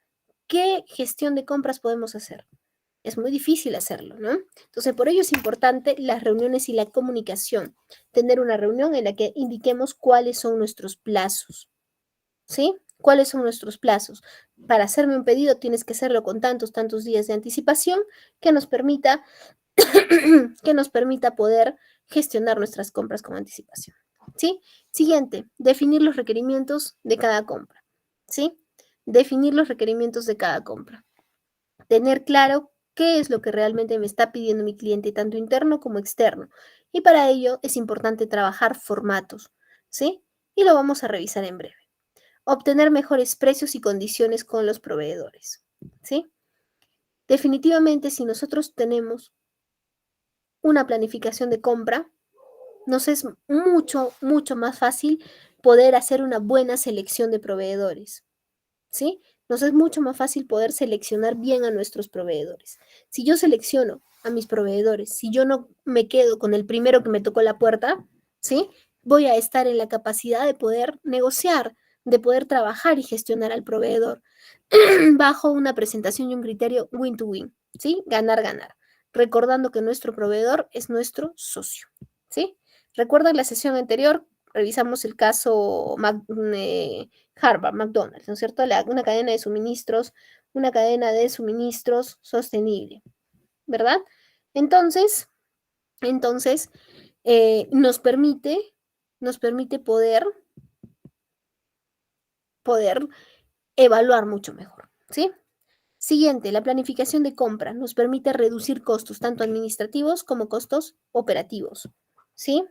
¿qué gestión de compras podemos hacer? Es muy difícil hacerlo, ¿no? Entonces, por ello es importante las reuniones y la comunicación. Tener una reunión en la que indiquemos cuáles son nuestros plazos, ¿sí? ¿Cuáles son nuestros plazos? Para hacerme un pedido tienes que hacerlo con tantos días de anticipación que nos permita, poder gestionar nuestras compras con anticipación, ¿sí? Siguiente, definir los requerimientos de cada compra, ¿sí? Definir los requerimientos de cada compra. Tener claro qué es lo que realmente me está pidiendo mi cliente, tanto interno como externo. Y para ello es importante trabajar formatos, ¿sí? Y lo vamos a revisar en breve. Obtener mejores precios y condiciones con los proveedores, ¿sí? Definitivamente, si nosotros tenemos una planificación de compra, nos es mucho más fácil poder hacer una buena selección de proveedores, ¿sí? Nos es mucho más fácil poder seleccionar bien a nuestros proveedores. Si yo selecciono a mis proveedores, si yo no me quedo con el primero que me tocó la puerta, ¿sí? Voy a estar en la capacidad de poder negociar, de poder trabajar y gestionar al proveedor bajo una presentación y un criterio win to win, ¿sí? Ganar, ganar. Recordando que nuestro proveedor es nuestro socio, ¿sí? Recuerda la sesión anterior, revisamos el caso Harvard, McDonald's, ¿no es cierto? Una cadena de suministros sostenible, ¿verdad? Entonces nos permite poder poder evaluar mucho mejor, ¿sí? Siguiente, la planificación de compra nos permite reducir costos tanto administrativos como costos operativos, ¿sí?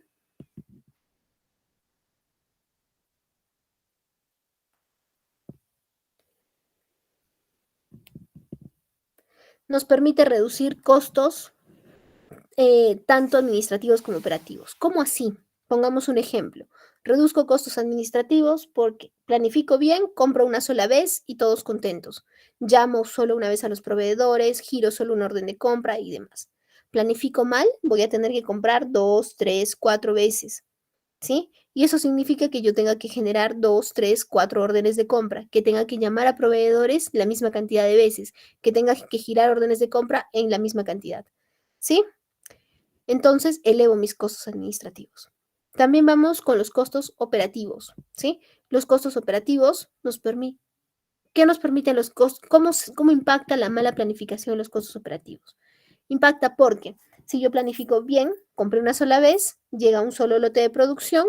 Nos permite reducir costos tanto administrativos como operativos. ¿Cómo así? Pongamos un ejemplo. Reduzco costos administrativos porque planifico bien, compro una sola vez y todos contentos. Llamo solo una vez a los proveedores, giro solo un orden de compra y demás. Planifico mal, voy a tener que comprar 2, 3, 4 veces, ¿sí? Y eso significa que yo tenga que generar 2, 3, 4 órdenes de compra, que tenga que llamar a proveedores la misma cantidad de veces, que tenga que girar órdenes de compra en la misma cantidad, ¿sí? Entonces elevo mis costos administrativos. También vamos con los costos operativos, ¿sí? Los costos operativos nos permiten, ¿qué nos permiten los costos? ¿Cómo impacta la mala planificación en los costos operativos? Impacta porque si yo planifico bien, compré una sola vez, llega un solo lote de producción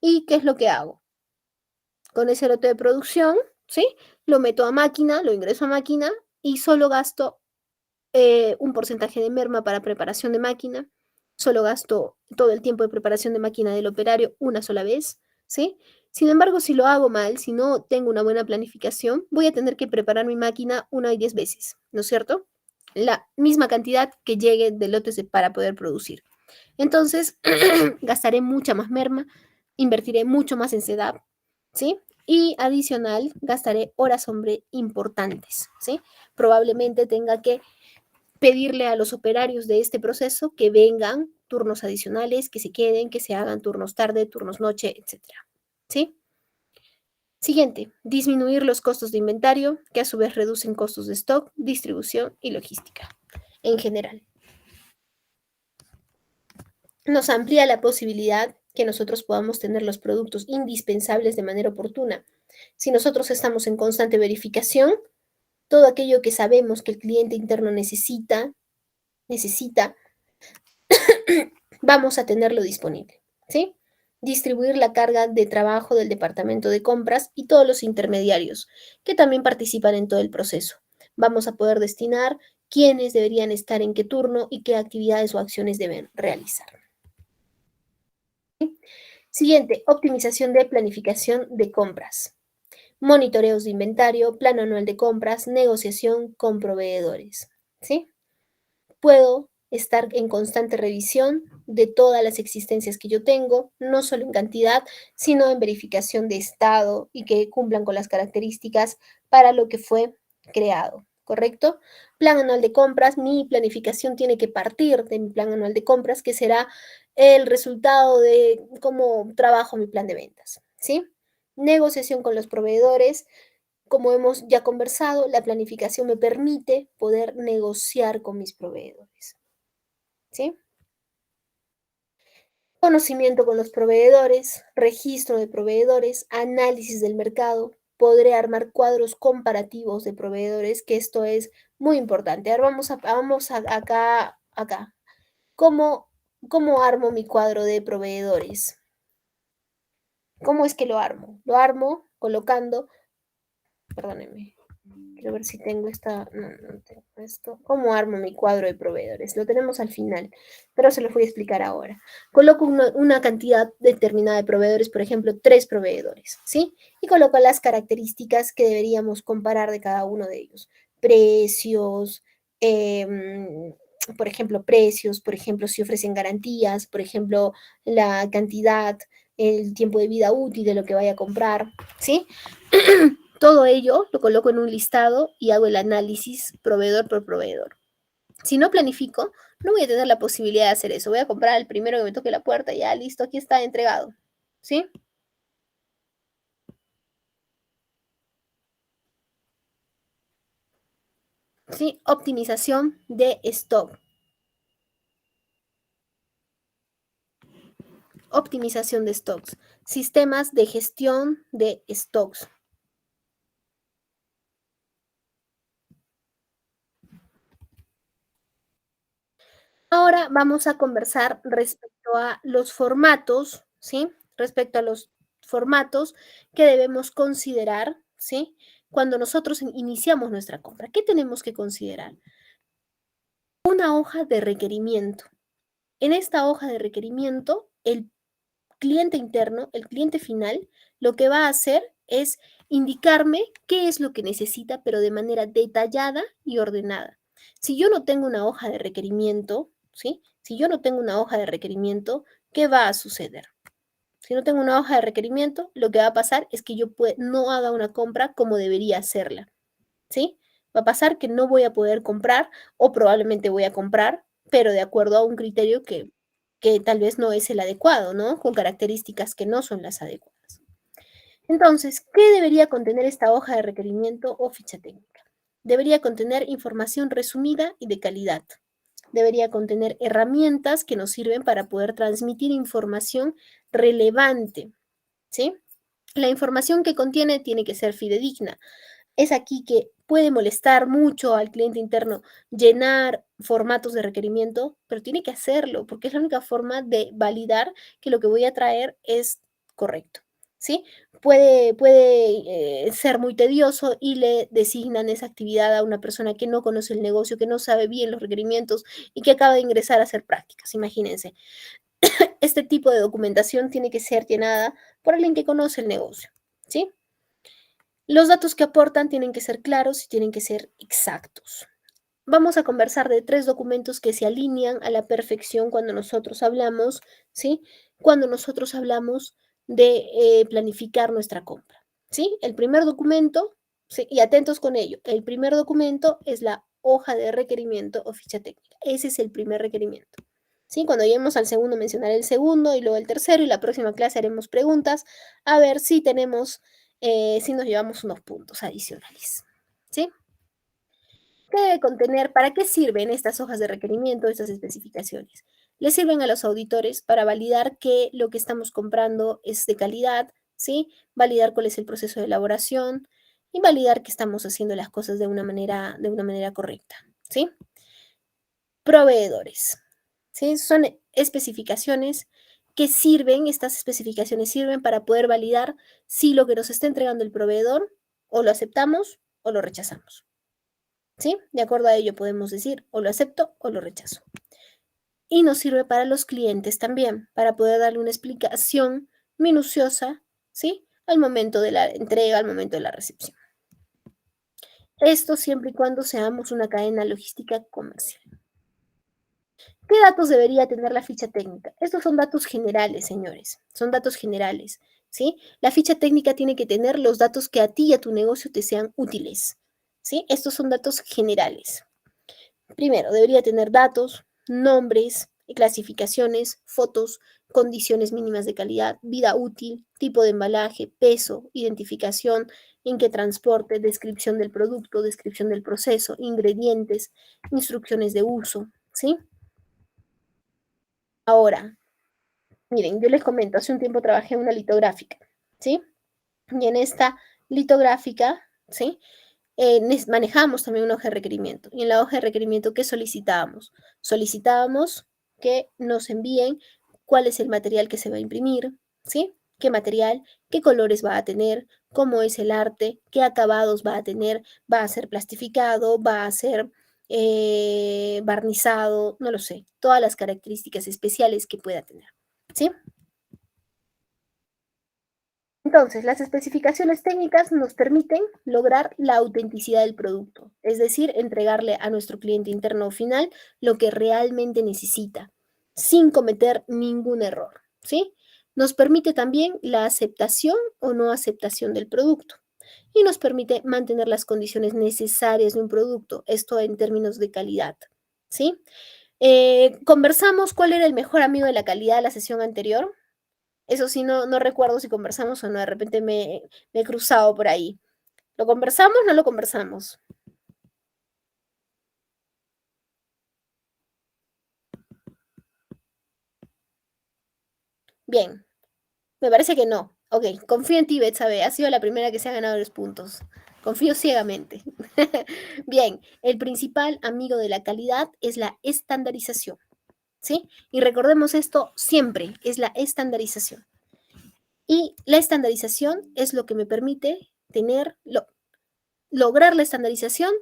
y ¿qué es lo que hago? Con ese lote de producción, ¿sí? Lo meto a máquina, lo ingreso a máquina y solo gasto un porcentaje de merma para preparación de máquina, solo gasto todo el tiempo de preparación de máquina del operario una sola vez, ¿sí? Sin embargo, si lo hago mal, si no tengo una buena planificación, voy a tener que preparar mi máquina una y 10 veces, ¿no es cierto? La misma cantidad que llegue de lotes para poder producir. Entonces, gastaré mucha más merma, invertiré mucho más en setup, ¿sí? Y adicional, gastaré horas hombre importantes, ¿sí? Probablemente tenga que pedirle a los operarios de este proceso que vengan turnos adicionales, que se queden, que se hagan turnos tarde, turnos noche, etcétera. ¿Sí? Siguiente, disminuir los costos de inventario, que a su vez reducen costos de stock, distribución y logística en general. Nos amplía la posibilidad que nosotros podamos tener los productos indispensables de manera oportuna. Si nosotros estamos en constante verificación, todo aquello que sabemos que el cliente interno necesita, vamos a tenerlo disponible, ¿sí? Distribuir la carga de trabajo del departamento de compras y todos los intermediarios que también participan en todo el proceso. Vamos a poder destinar quiénes deberían estar en qué turno y qué actividades o acciones deben realizar. ¿Sí? Siguiente, optimización de planificación de compras. Monitoreos de inventario, plano anual de compras, negociación con proveedores, ¿sí? Puedo estar en constante revisión de todas las existencias que yo tengo, no solo en cantidad, sino en verificación de estado y que cumplan con las características para lo que fue creado, ¿correcto? Plan anual de compras, mi planificación tiene que partir de mi plan anual de compras, que será el resultado de cómo trabajo mi plan de ventas, ¿sí? Negociación con los proveedores. Como hemos ya conversado, la planificación me permite poder negociar con mis proveedores, ¿sí? Conocimiento con los proveedores, registro de proveedores, análisis del mercado. Podré armar cuadros comparativos de proveedores, que esto es muy importante. Ahora acá. ¿Cómo armo mi cuadro de proveedores? ¿Cómo es que lo armo? Lo armo colocando, perdónenme. Quiero ver si tengo no tengo esto. ¿Cómo armo mi cuadro de proveedores? Lo tenemos al final, pero se los voy a explicar ahora. Coloco una cantidad determinada de proveedores, por ejemplo, 3 proveedores, ¿sí? Y coloco las características que deberíamos comparar de cada uno de ellos. Precios, por ejemplo, si ofrecen garantías, por ejemplo, la cantidad, el tiempo de vida útil de lo que vaya a comprar, ¿sí? Todo ello lo coloco en un listado y hago el análisis proveedor por proveedor. Si no planifico, no voy a tener la posibilidad de hacer eso. Voy a comprar al primero que me toque la puerta, ya listo, aquí está entregado. ¿Sí? ¿Sí? Optimización de stock. Optimización de stocks. Sistemas de gestión de stocks. Ahora vamos a conversar respecto a los formatos, ¿sí? Respecto a los formatos que debemos considerar, ¿sí? Cuando nosotros iniciamos nuestra compra. ¿Qué tenemos que considerar? Una hoja de requerimiento. En esta hoja de requerimiento, el cliente interno, el cliente final, lo que va a hacer es indicarme qué es lo que necesita, pero de manera detallada y ordenada. Si yo no tengo una hoja de requerimiento, ¿sí? Si yo no tengo una hoja de requerimiento, ¿qué va a suceder? Si no tengo una hoja de requerimiento, lo que va a pasar es que yo no haga una compra como debería hacerla, ¿sí? Va a pasar que no voy a poder comprar o probablemente voy a comprar, pero de acuerdo a un criterio que tal vez no es el adecuado, ¿no? Con características que no son las adecuadas. Entonces, ¿qué debería contener esta hoja de requerimiento o ficha técnica? Debería contener información resumida y de calidad. Debería contener herramientas que nos sirven para poder transmitir información relevante, ¿sí? La información que contiene tiene que ser fidedigna. Es aquí que puede molestar mucho al cliente interno llenar formatos de requerimiento, pero tiene que hacerlo porque es la única forma de validar que lo que voy a traer es correcto, ¿sí? Puede ser muy tedioso y le designan esa actividad a una persona que no conoce el negocio, que no sabe bien los requerimientos y que acaba de ingresar a hacer prácticas, imagínense. Este tipo de documentación tiene que ser llenada por alguien que conoce el negocio, ¿sí? Los datos que aportan tienen que ser claros y tienen que ser exactos. Vamos a conversar de 3 documentos que se alinean a la perfección cuando nosotros hablamos, ¿sí? Cuando nosotros hablamos de planificar nuestra compra, ¿sí? El primer documento, ¿sí? Y atentos con ello, el primer documento es la hoja de requerimiento o ficha técnica. Ese es el primer requerimiento, ¿sí? Cuando lleguemos al segundo, mencionaré el segundo y luego el tercero y la próxima clase haremos preguntas a ver si tenemos, si nos llevamos unos puntos adicionales, ¿sí? ¿Qué debe contener? ¿Para qué sirven estas hojas de requerimiento, estas especificaciones? Le sirven a los auditores para validar que lo que estamos comprando es de calidad, ¿sí? Validar cuál es el proceso de elaboración y validar que estamos haciendo las cosas de una manera correcta, ¿sí? Proveedores, ¿sí? Son especificaciones que sirven, estas especificaciones sirven para poder validar si lo que nos está entregando el proveedor o lo aceptamos o lo rechazamos. ¿Sí? De acuerdo a ello podemos decir o lo acepto o lo rechazo. Y nos sirve para los clientes también, para poder darle una explicación minuciosa, ¿sí? Al momento de la entrega, al momento de la recepción. Esto siempre y cuando seamos una cadena logística comercial. ¿Qué datos debería tener la ficha técnica? Estos son datos generales, señores. Son datos generales, ¿sí? La ficha técnica tiene que tener los datos que a ti y a tu negocio te sean útiles, ¿sí? Estos son datos generales. Primero, debería tener datos, nombres, clasificaciones, fotos, condiciones mínimas de calidad, vida útil, tipo de embalaje, peso, identificación, en qué transporte, descripción del producto, descripción del proceso, ingredientes, instrucciones de uso, ¿sí? Ahora, miren, yo les comento, hace un tiempo trabajé en una litográfica, ¿sí? Y en esta litográfica, ¿sí? Manejamos también una hoja de requerimiento. Y en la hoja de requerimiento, ¿qué solicitábamos? Solicitábamos que nos envíen cuál es el material que se va a imprimir, ¿sí? ¿Qué material? ¿Qué colores va a tener? ¿Cómo es el arte? ¿Qué acabados va a tener? ¿Va a ser plastificado? ¿Va a ser barnizado? No lo sé. Todas las características especiales que pueda tener, ¿sí? Entonces, las especificaciones técnicas nos permiten lograr la autenticidad del producto, es decir, entregarle a nuestro cliente interno o final lo que realmente necesita, sin cometer ningún error, ¿sí? Nos permite también la aceptación o no aceptación del producto y nos permite mantener las condiciones necesarias de un producto, esto en términos de calidad, ¿sí? Conversamos cuál era el mejor amigo de la calidad de la sesión anterior. Eso sí, no recuerdo si conversamos o no, de repente me he cruzado por ahí. ¿Lo conversamos o no lo conversamos? Bien, me parece que no. Ok, confío en ti, Betsabe, has sido la primera que se ha ganado los puntos. Confío ciegamente. Bien, el principal amigo de la calidad es la estandarización, ¿sí? Y recordemos esto siempre, es la estandarización. Y la estandarización es lo que me permite lograr la estandarización.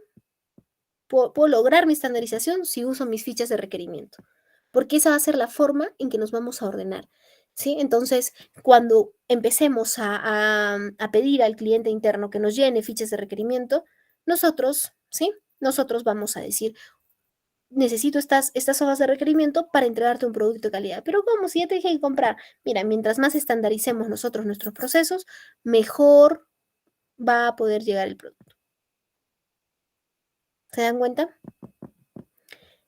Puedo lograr mi estandarización si uso mis fichas de requerimiento, porque esa va a ser la forma en que nos vamos a ordenar, ¿sí? Entonces, cuando empecemos a pedir al cliente interno que nos llene fichas de requerimiento, nosotros, ¿sí? Nosotros vamos a decir, necesito estas hojas de requerimiento para entregarte un producto de calidad. Pero ¿cómo? Si ya te dije que comprar. Mira, mientras más estandaricemos nosotros nuestros procesos, mejor va a poder llegar el producto. ¿Se dan cuenta?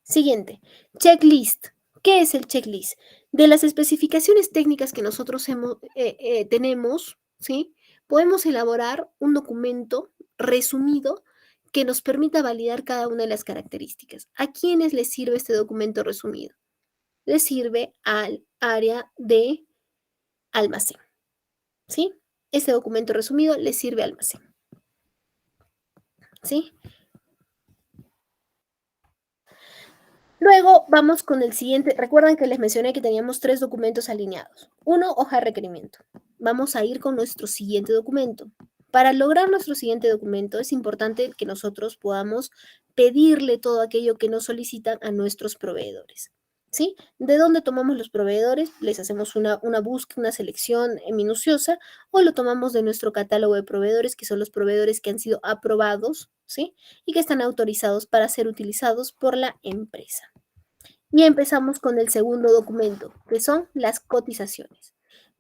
Siguiente, checklist. ¿Qué es el checklist? De las especificaciones técnicas que nosotros tenemos, ¿sí? Podemos elaborar un documento resumido que nos permita validar cada una de las características. ¿A quiénes les sirve este documento resumido? Les sirve al área de almacén, ¿sí? Este documento resumido les sirve al almacén, ¿sí? Luego vamos con el siguiente. Recuerdan que les mencioné que teníamos 3 documentos alineados. 1, hoja de requerimiento. Vamos a ir con nuestro siguiente documento. Para lograr nuestro siguiente documento es importante que nosotros podamos pedirle todo aquello que nos solicitan a nuestros proveedores, ¿sí? ¿De dónde tomamos los proveedores? Les hacemos una búsqueda, una selección minuciosa, o lo tomamos de nuestro catálogo de proveedores, que son los proveedores que han sido aprobados, ¿sí? Y que están autorizados para ser utilizados por la empresa. Y empezamos con el segundo documento, que son las cotizaciones.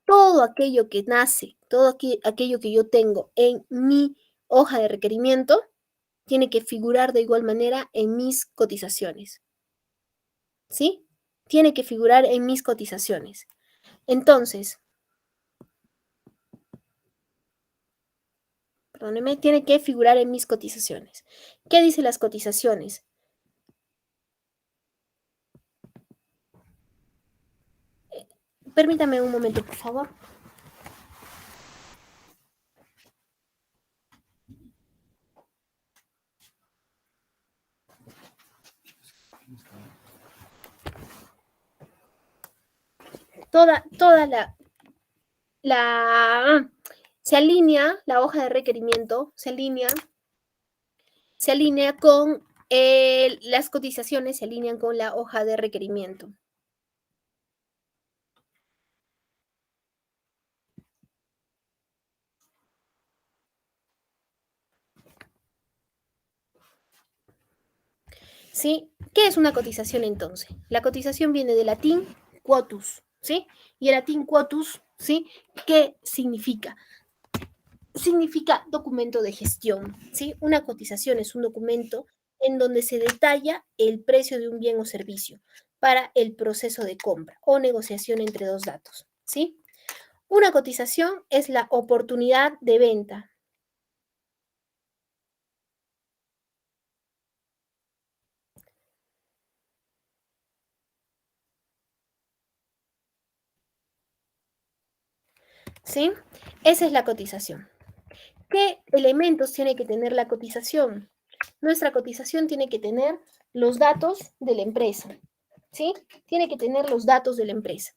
Todo aquello que nace, todo aquello que yo tengo en mi hoja de requerimiento, tiene que figurar de igual manera en mis cotizaciones, ¿sí? Tiene que figurar en mis cotizaciones. Entonces, perdóneme, tiene que figurar en mis cotizaciones. ¿Qué dice las cotizaciones? Permítame un momento, por favor. Toda se alinea, la hoja de requerimiento se alinea con las cotizaciones, se alinean con la hoja de requerimiento. ¿Sí? ¿Qué es una cotización entonces? La cotización viene del latín quotus, ¿sí? Y el latín quotus, ¿sí? ¿Qué significa? Significa documento de gestión, ¿sí? Una cotización es un documento en donde se detalla el precio de un bien o servicio para el proceso de compra o negociación entre dos datos, ¿sí? Una cotización es la oportunidad de venta. ¿Sí? Esa es la cotización. ¿Qué elementos tiene que tener la cotización? Nuestra cotización tiene que tener los datos de la empresa, ¿sí? Tiene que tener los datos de la empresa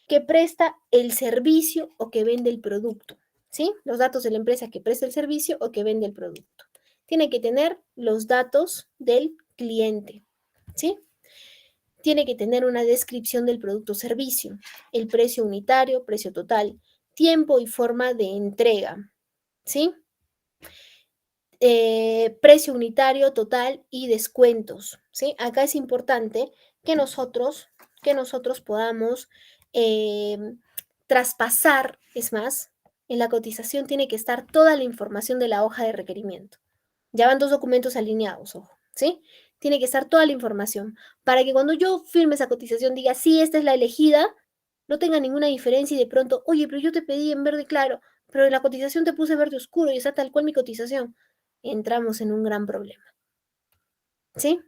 que presta el servicio o que vende el producto, ¿sí? Los datos de la empresa que presta el servicio o que vende el producto. Tiene que tener los datos del cliente, ¿sí? Tiene que tener una descripción del producto o servicio, el precio unitario, precio total, tiempo y forma de entrega, ¿sí? Precio unitario, total y descuentos, ¿sí? Acá es importante que nosotros podamos traspasar, es más, en la cotización tiene que estar toda la información de la hoja de requerimiento. Ya van 2 documentos alineados, ojo, ¿sí? Tiene que estar toda la información para que cuando yo firme esa cotización diga, sí, esta es la elegida, no tenga ninguna diferencia y de pronto, oye, pero yo te pedí en verde claro, pero en la cotización te puse verde oscuro y está tal cual mi cotización. Entramos en un gran problema, ¿sí?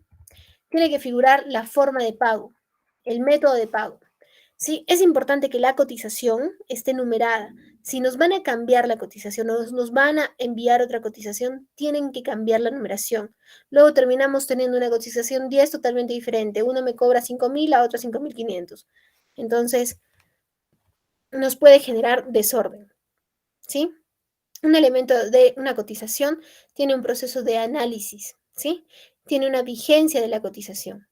Tiene que figurar la forma de pago, el método de pago. Sí, es importante que la cotización esté numerada. Si nos van a cambiar la cotización o nos van a enviar otra cotización, tienen que cambiar la numeración. Luego terminamos teniendo una cotización 10 totalmente diferente. Uno me cobra 5.000, la otra 5.500. Entonces, nos puede generar desorden, ¿sí? Un elemento de una cotización tiene un proceso de análisis, ¿sí? Tiene una vigencia de la cotización.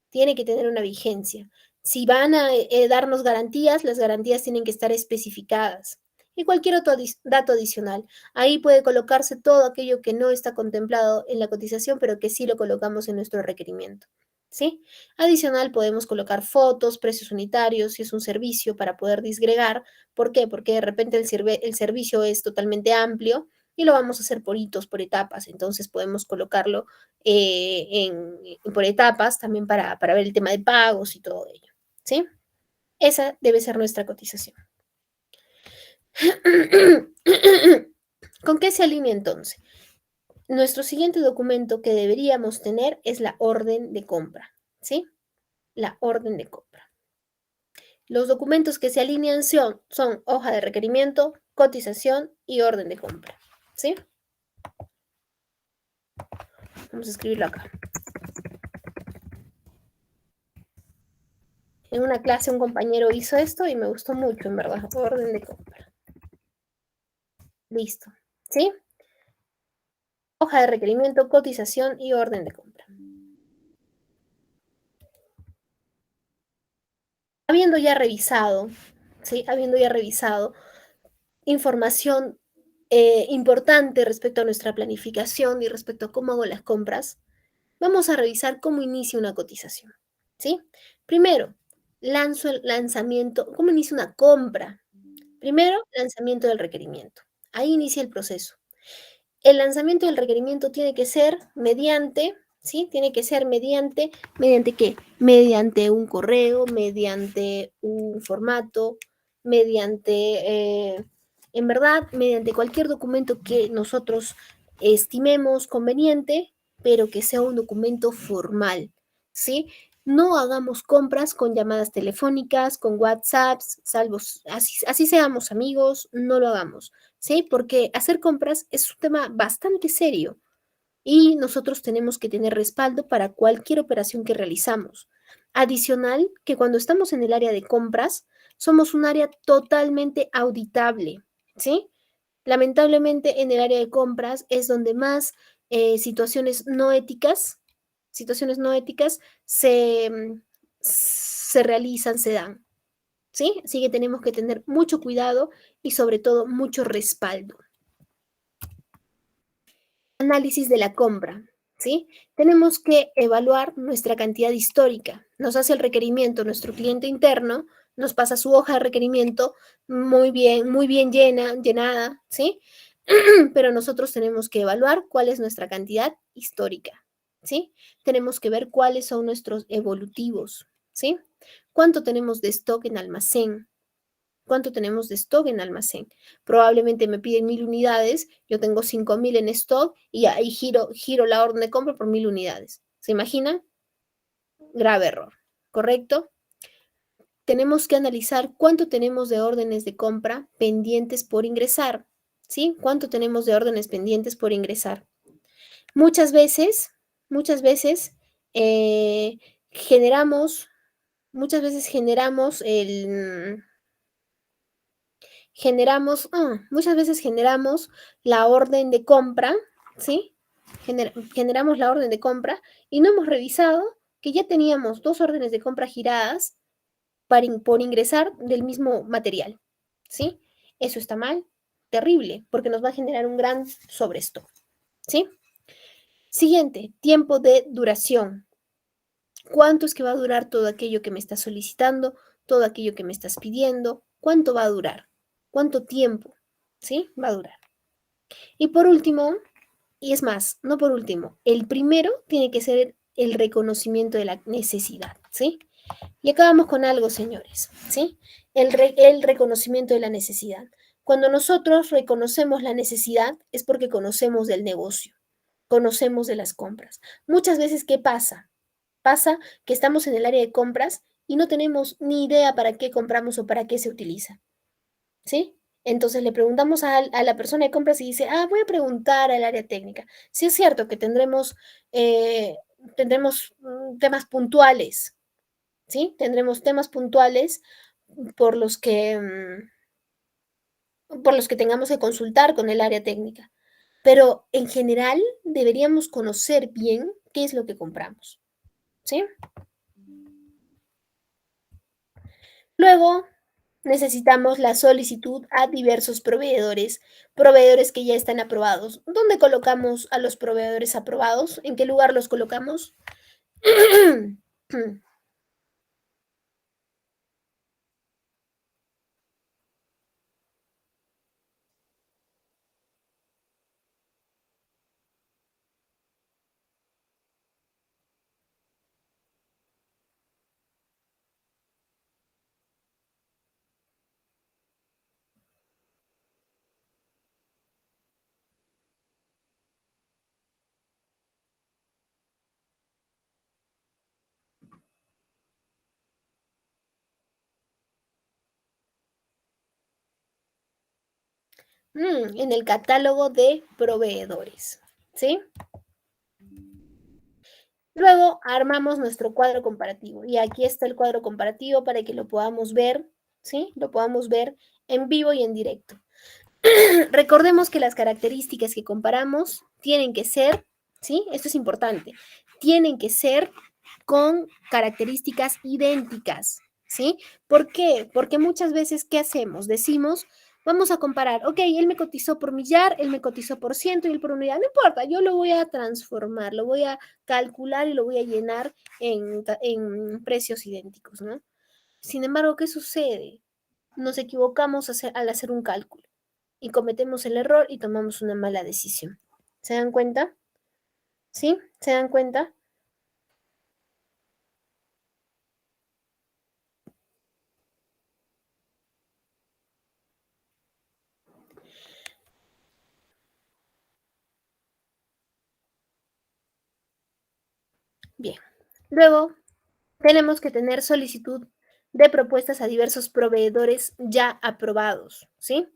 Tiene que tener una vigencia. Si van a darnos garantías, las garantías tienen que estar especificadas. Y cualquier otro dato adicional. Ahí puede colocarse todo aquello que no está contemplado en la cotización, pero que sí lo colocamos en nuestro requerimiento. ¿Sí? Adicional, podemos colocar fotos, precios unitarios, si es un servicio, para poder disgregar. ¿Por qué? Porque de repente el servicio es totalmente amplio y lo vamos a hacer por hitos, por etapas. Entonces podemos colocarlo por etapas también para ver el tema de pagos y todo ello. ¿Sí? Esa debe ser nuestra cotización. ¿Con qué se alinea entonces? Nuestro siguiente documento que deberíamos tener es la orden de compra, ¿sí? La orden de compra. Los documentos que se alinean son hoja de requerimiento, cotización y orden de compra, ¿sí? Vamos a escribirlo acá. En una clase un compañero hizo esto y me gustó mucho, en verdad. Orden de compra. Listo, ¿sí? Hoja de requerimiento, cotización y orden de compra. Habiendo ya revisado, ¿sí? Habiendo ya revisado información importante respecto a nuestra planificación y respecto a cómo hago las compras, vamos a revisar cómo inicio una cotización, ¿sí? Primero, lanzo el lanzamiento, cómo inicio una compra. Primero, lanzamiento del requerimiento. Ahí inicia el proceso. El lanzamiento del requerimiento tiene que ser mediante, ¿sí? Tiene que ser ¿mediante qué? Mediante un correo, mediante un formato, en verdad, mediante cualquier documento que nosotros estimemos conveniente, pero que sea un documento formal, ¿sí? No hagamos compras con llamadas telefónicas, con WhatsApps, salvo así seamos amigos, no lo hagamos. ¿Sí? Porque hacer compras es un tema bastante serio y nosotros tenemos que tener respaldo para cualquier operación que realizamos. Adicional, que cuando estamos en el área de compras, somos un área totalmente auditable, ¿sí? Lamentablemente en el área de compras es donde más situaciones no éticas se realizan, se dan. ¿Sí? Así que tenemos que tener mucho cuidado y sobre todo mucho respaldo. Análisis de la compra, ¿sí? Tenemos que evaluar nuestra cantidad histórica. Nos hace el requerimiento nuestro cliente interno, nos pasa su hoja de requerimiento muy bien llenada, ¿sí? Pero nosotros tenemos que evaluar cuál es nuestra cantidad histórica, ¿sí? Tenemos que ver cuáles son nuestros evolutivos, ¿sí? ¿Cuánto tenemos de stock en almacén? ¿Cuánto tenemos de stock en almacén? Probablemente me piden 1000 unidades, yo tengo 5000 en stock y ahí giro la orden de compra por 1000 unidades. ¿Se imaginan? Grave error, ¿correcto? Tenemos que analizar cuánto tenemos de órdenes de compra pendientes por ingresar, ¿sí? ¿Cuánto tenemos de órdenes pendientes por ingresar? Muchas veces eh, generamos, muchas veces generamos la orden de compra, ¿sí? Generamos la orden de compra y no hemos revisado que ya teníamos 2 órdenes de compra giradas por ingresar del mismo material, ¿sí? Eso está mal, terrible, porque nos va a generar un gran sobrestock, ¿sí? Siguiente, tiempo de duración. ¿Cuánto es que va a durar todo aquello que me estás solicitando, todo aquello que me estás pidiendo? ¿Cuánto va a durar? ¿Cuánto tiempo? ¿Sí? Va a durar. Y por último, y es más, no por último, el primero tiene que ser el reconocimiento de la necesidad, ¿sí? Y acabamos con algo, señores, ¿sí? El reconocimiento de la necesidad. Cuando nosotros reconocemos la necesidad es porque conocemos del negocio, conocemos de las compras. Muchas veces, ¿qué pasa? Pasa que estamos en el área de compras y no tenemos ni idea para qué compramos o para qué se utiliza, ¿sí? Entonces le preguntamos a la persona de compras y dice, voy a preguntar al área técnica. Sí es cierto que tendremos temas puntuales, ¿sí? Tendremos temas puntuales por los que tengamos que consultar con el área técnica. Pero en general deberíamos conocer bien qué es lo que compramos, ¿sí? Luego necesitamos la solicitud a diversos proveedores, proveedores que ya están aprobados. ¿Dónde colocamos a los proveedores aprobados? ¿En qué lugar los colocamos? En el catálogo de proveedores, ¿sí? Luego armamos nuestro cuadro comparativo y aquí está el cuadro comparativo para que lo podamos ver, ¿sí? Lo podamos ver en vivo y en directo. Recordemos que las características que comparamos tienen que ser, ¿sí? Esto es importante, tienen que ser con características idénticas, ¿sí? ¿Por qué? Porque muchas veces, ¿qué hacemos? Decimos, vamos a comparar, ok, él me cotizó por millar, él me cotizó por ciento y él por unidad, no importa, yo lo voy a transformar, lo voy a calcular y lo voy a llenar en precios idénticos, ¿no? Sin embargo, ¿qué sucede? Nos equivocamos al hacer un cálculo y cometemos el error y tomamos una mala decisión. ¿Se dan cuenta? ¿Sí? ¿Se dan cuenta? Bien. Luego, tenemos que tener solicitud de propuestas a diversos proveedores ya aprobados, ¿sí?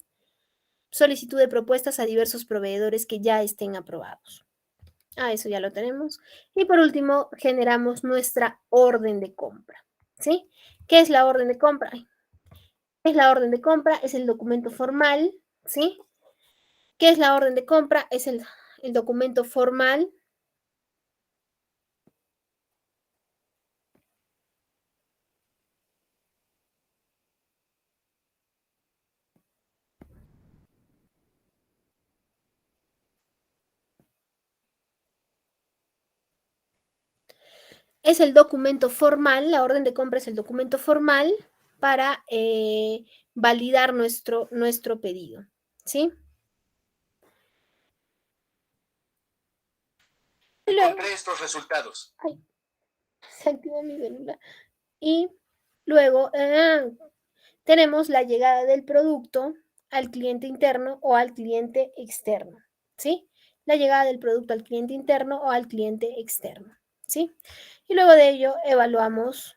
Solicitud de propuestas a diversos proveedores que ya estén aprobados. Eso ya lo tenemos. Y por último, generamos nuestra orden de compra, ¿sí? ¿Qué es la orden de compra? ¿Qué es la orden de compra? Es el documento formal, ¿sí? ¿Qué es la orden de compra? Es el documento formal. Es el documento formal, la orden de compra es el documento formal para validar nuestro pedido, ¿sí? Encontré estos resultados. Ay, se activó mi celular. Y luego tenemos la llegada del producto al cliente interno o al cliente externo, ¿sí? La llegada del producto al cliente interno o al cliente externo, ¿sí? Y luego de ello evaluamos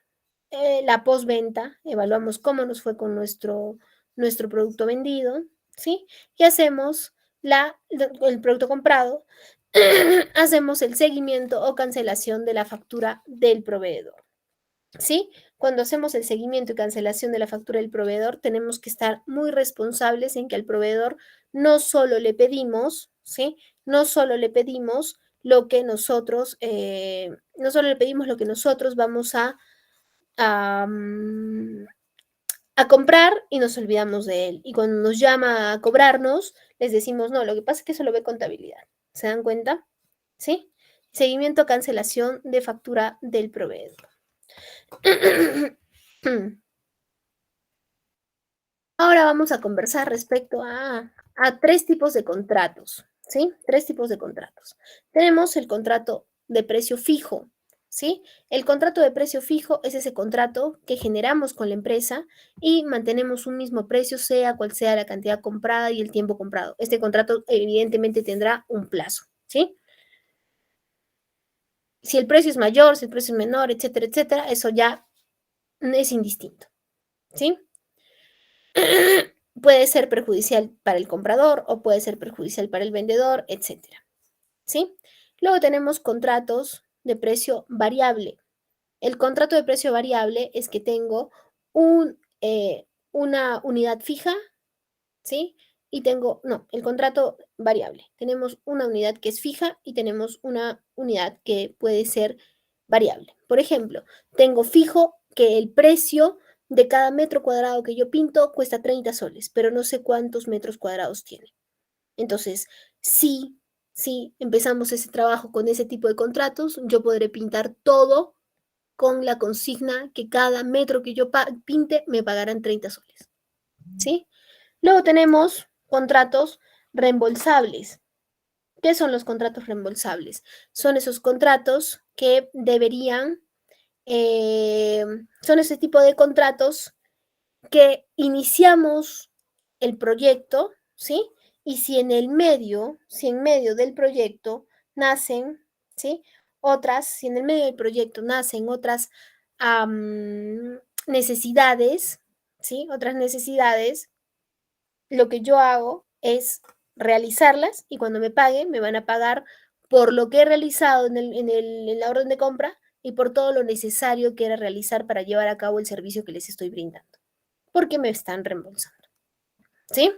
la postventa, evaluamos cómo nos fue con nuestro producto vendido, ¿sí? Y hacemos el producto comprado, hacemos el seguimiento o cancelación de la factura del proveedor, ¿sí? Cuando hacemos el seguimiento y cancelación de la factura del proveedor, tenemos que estar muy responsables en que al proveedor no solo le pedimos, ¿sí? No solo le pedimos lo que nosotros, vamos a comprar y nos olvidamos de él. Y cuando nos llama a cobrarnos, les decimos, no, lo que pasa es que eso lo ve contabilidad. ¿Se dan cuenta? ¿Sí? Seguimiento, cancelación de factura del proveedor. Ahora vamos a conversar respecto a 3 tipos de contratos, ¿sí? 3 tipos de contratos. Tenemos el contrato de precio fijo, ¿sí? El contrato de precio fijo es ese contrato que generamos con la empresa y mantenemos un mismo precio, sea cual sea la cantidad comprada y el tiempo comprado. Este contrato evidentemente tendrá un plazo, ¿sí? Si el precio es mayor, si el precio es menor, etcétera, etcétera, eso ya es indistinto, ¿sí? Puede ser perjudicial para el comprador o puede ser perjudicial para el vendedor, etcétera, ¿sí? Luego tenemos contratos de precio variable. El contrato de precio variable es que tengo una unidad fija, ¿sí? Y tengo, no, el contrato variable. Tenemos una unidad que es fija y tenemos una unidad que puede ser variable. Por ejemplo, tengo fijo que el precio de cada metro cuadrado que yo pinto cuesta 30 soles, pero no sé cuántos metros cuadrados tiene. Entonces, si empezamos ese trabajo con ese tipo de contratos, yo podré pintar todo con la consigna que cada metro que yo pinte me pagarán 30 soles. ¿Sí? Luego tenemos contratos reembolsables. ¿Qué son los contratos reembolsables? Son esos contratos que son ese tipo de contratos que iniciamos el proyecto, ¿sí? Y si en medio del proyecto nacen, ¿sí? Si en el medio del proyecto nacen otras necesidades, ¿sí? Otras necesidades, lo que yo hago es realizarlas y cuando me paguen, me van a pagar por lo que he realizado en la orden de compra y por todo lo necesario que era realizar para llevar a cabo el servicio que les estoy brindando, porque me están reembolsando. ¿Sí?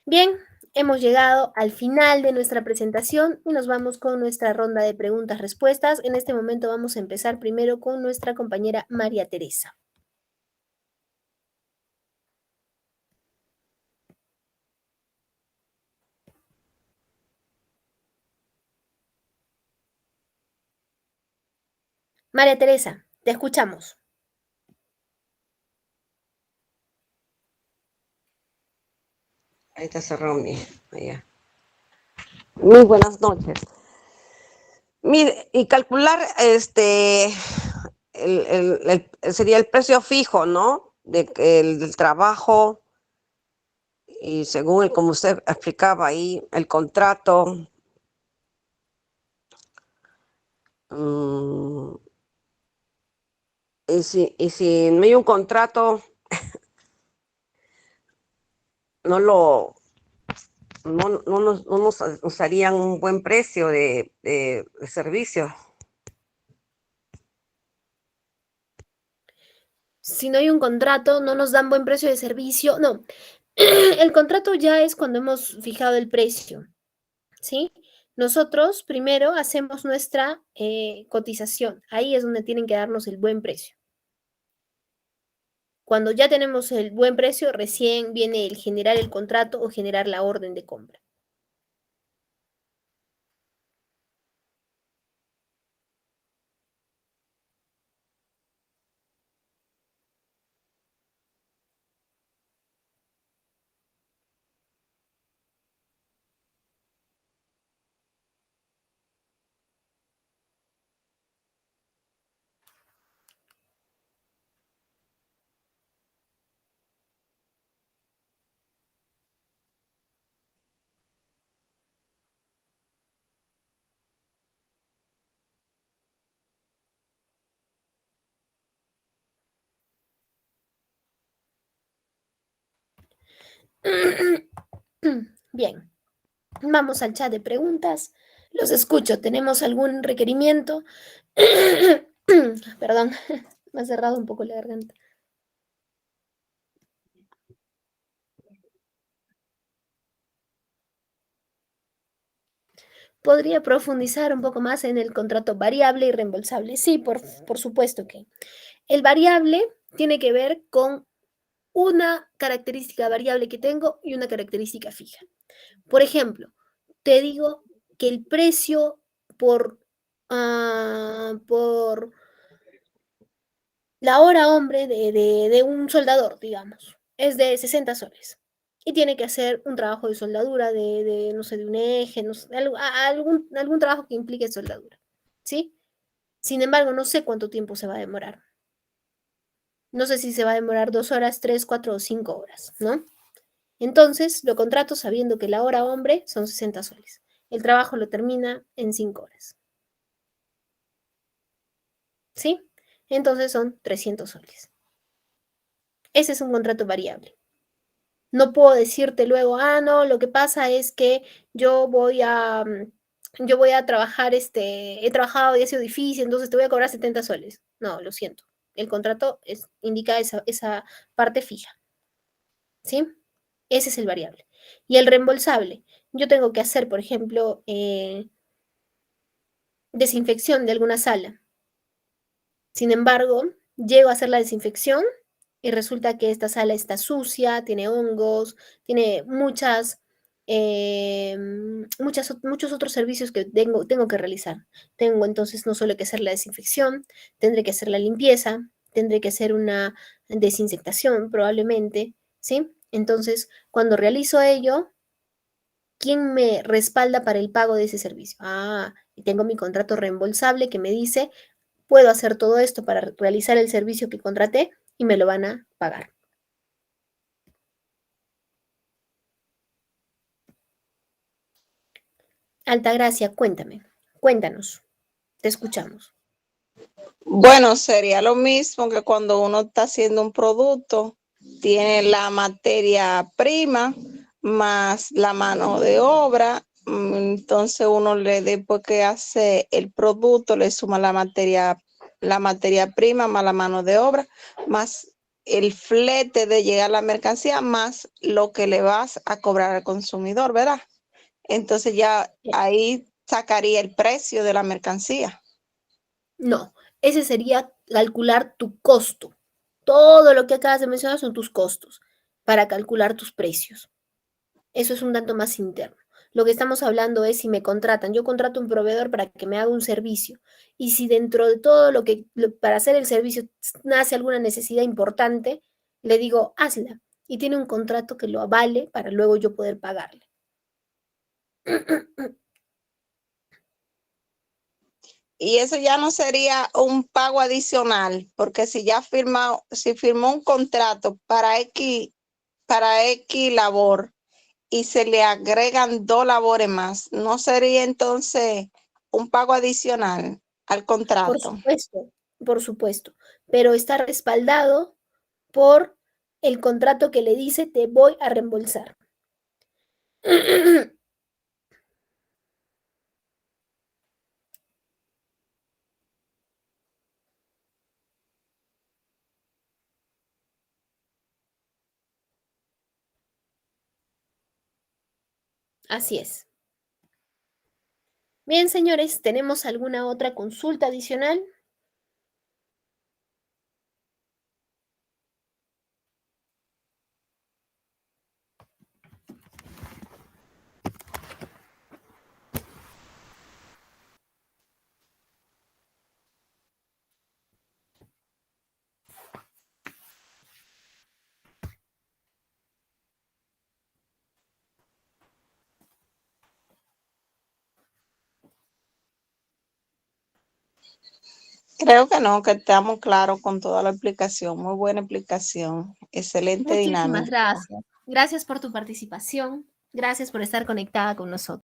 Bien, hemos llegado al final de nuestra presentación y nos vamos con nuestra ronda de preguntas-respuestas. En este momento vamos a empezar primero con nuestra compañera María Teresa. María Teresa, te escuchamos. Ahí está cerrado allá. Muy buenas noches. Mire, y calcular sería el precio fijo, ¿no? Del trabajo y según como usted explicaba ahí, el contrato. Y si no hay un contrato, no nos harían un buen precio de servicio. Si no hay un contrato, no nos dan buen precio de servicio. No, el contrato ya es cuando hemos fijado el precio, ¿sí? Nosotros primero hacemos nuestra cotización. Ahí es donde tienen que darnos el buen precio. Cuando ya tenemos el buen precio, recién viene el generar el contrato o generar la orden de compra. Bien, vamos al chat de preguntas. Los escucho. ¿Tenemos algún requerimiento? Perdón, me ha cerrado un poco la garganta. ¿Podría profundizar un poco más en el contrato variable y reembolsable? Sí, por supuesto que. El variable tiene que ver con una característica variable que tengo y una característica fija. Por ejemplo, te digo que el precio por la hora hombre de un soldador, digamos, es de 60 soles. Y tiene que hacer un trabajo de soldadura, no sé, de un eje, no sé, algún trabajo que implique soldadura, ¿sí? Sin embargo, no sé cuánto tiempo se va a demorar. No sé si se va a demorar 2 horas, 3, 4 o 5 horas, ¿no? Entonces, lo contrato sabiendo que la hora hombre son 60 soles. El trabajo lo termina en 5 horas. ¿Sí? Entonces son 300 soles. Ese es un contrato variable. No puedo decirte luego, no, lo que pasa es que yo voy a trabajar, he trabajado y ha sido difícil, entonces te voy a cobrar 70 soles. No, lo siento. el contrato indica esa parte fija, ¿sí? Ese es el variable. Y el reembolsable, yo tengo que hacer, por ejemplo, desinfección de alguna sala. Sin embargo, llego a hacer la desinfección y resulta que esta sala está sucia, tiene hongos, tiene muchos otros servicios que tengo que realizar. Tengo entonces no solo que hacer la desinfección, tendré que hacer la limpieza, tendré que hacer una desinsectación probablemente, ¿sí? Entonces, cuando realizo ello, ¿quién me respalda para el pago de ese servicio? Y tengo mi contrato reembolsable que me dice, puedo hacer todo esto para realizar el servicio que contraté y me lo van a pagar. Altagracia, cuéntanos, te escuchamos. Bueno, sería lo mismo que cuando uno está haciendo un producto, tiene la materia prima más la mano de obra, entonces uno después que hace el producto le suma la materia prima más la mano de obra, más el flete de llegar la mercancía, más lo que le vas a cobrar al consumidor, ¿verdad? Entonces ya ahí sacaría el precio de la mercancía. No, ese sería calcular tu costo. Todo lo que acabas de mencionar son tus costos para calcular tus precios. Eso es un dato más interno. Lo que estamos hablando es si me contratan. Yo contrato un proveedor para que me haga un servicio. Y si dentro de todo para hacer el servicio nace alguna necesidad importante, le digo, hazla. Y tiene un contrato que lo avale para luego yo poder pagarle. Y eso ya no sería un pago adicional, porque si firmó un contrato para X labor y se le agregan 2 labores más, ¿no sería entonces un pago adicional al contrato? Por supuesto, pero está respaldado por el contrato que le dice te voy a reembolsar. Así es. Bien, señores, ¿tenemos alguna otra consulta adicional? Creo que no, que estamos claros con toda la explicación. Muy buena explicación. Excelente Muchísimas dinámica. gracias. Gracias por tu participación. Gracias por estar conectada con nosotros.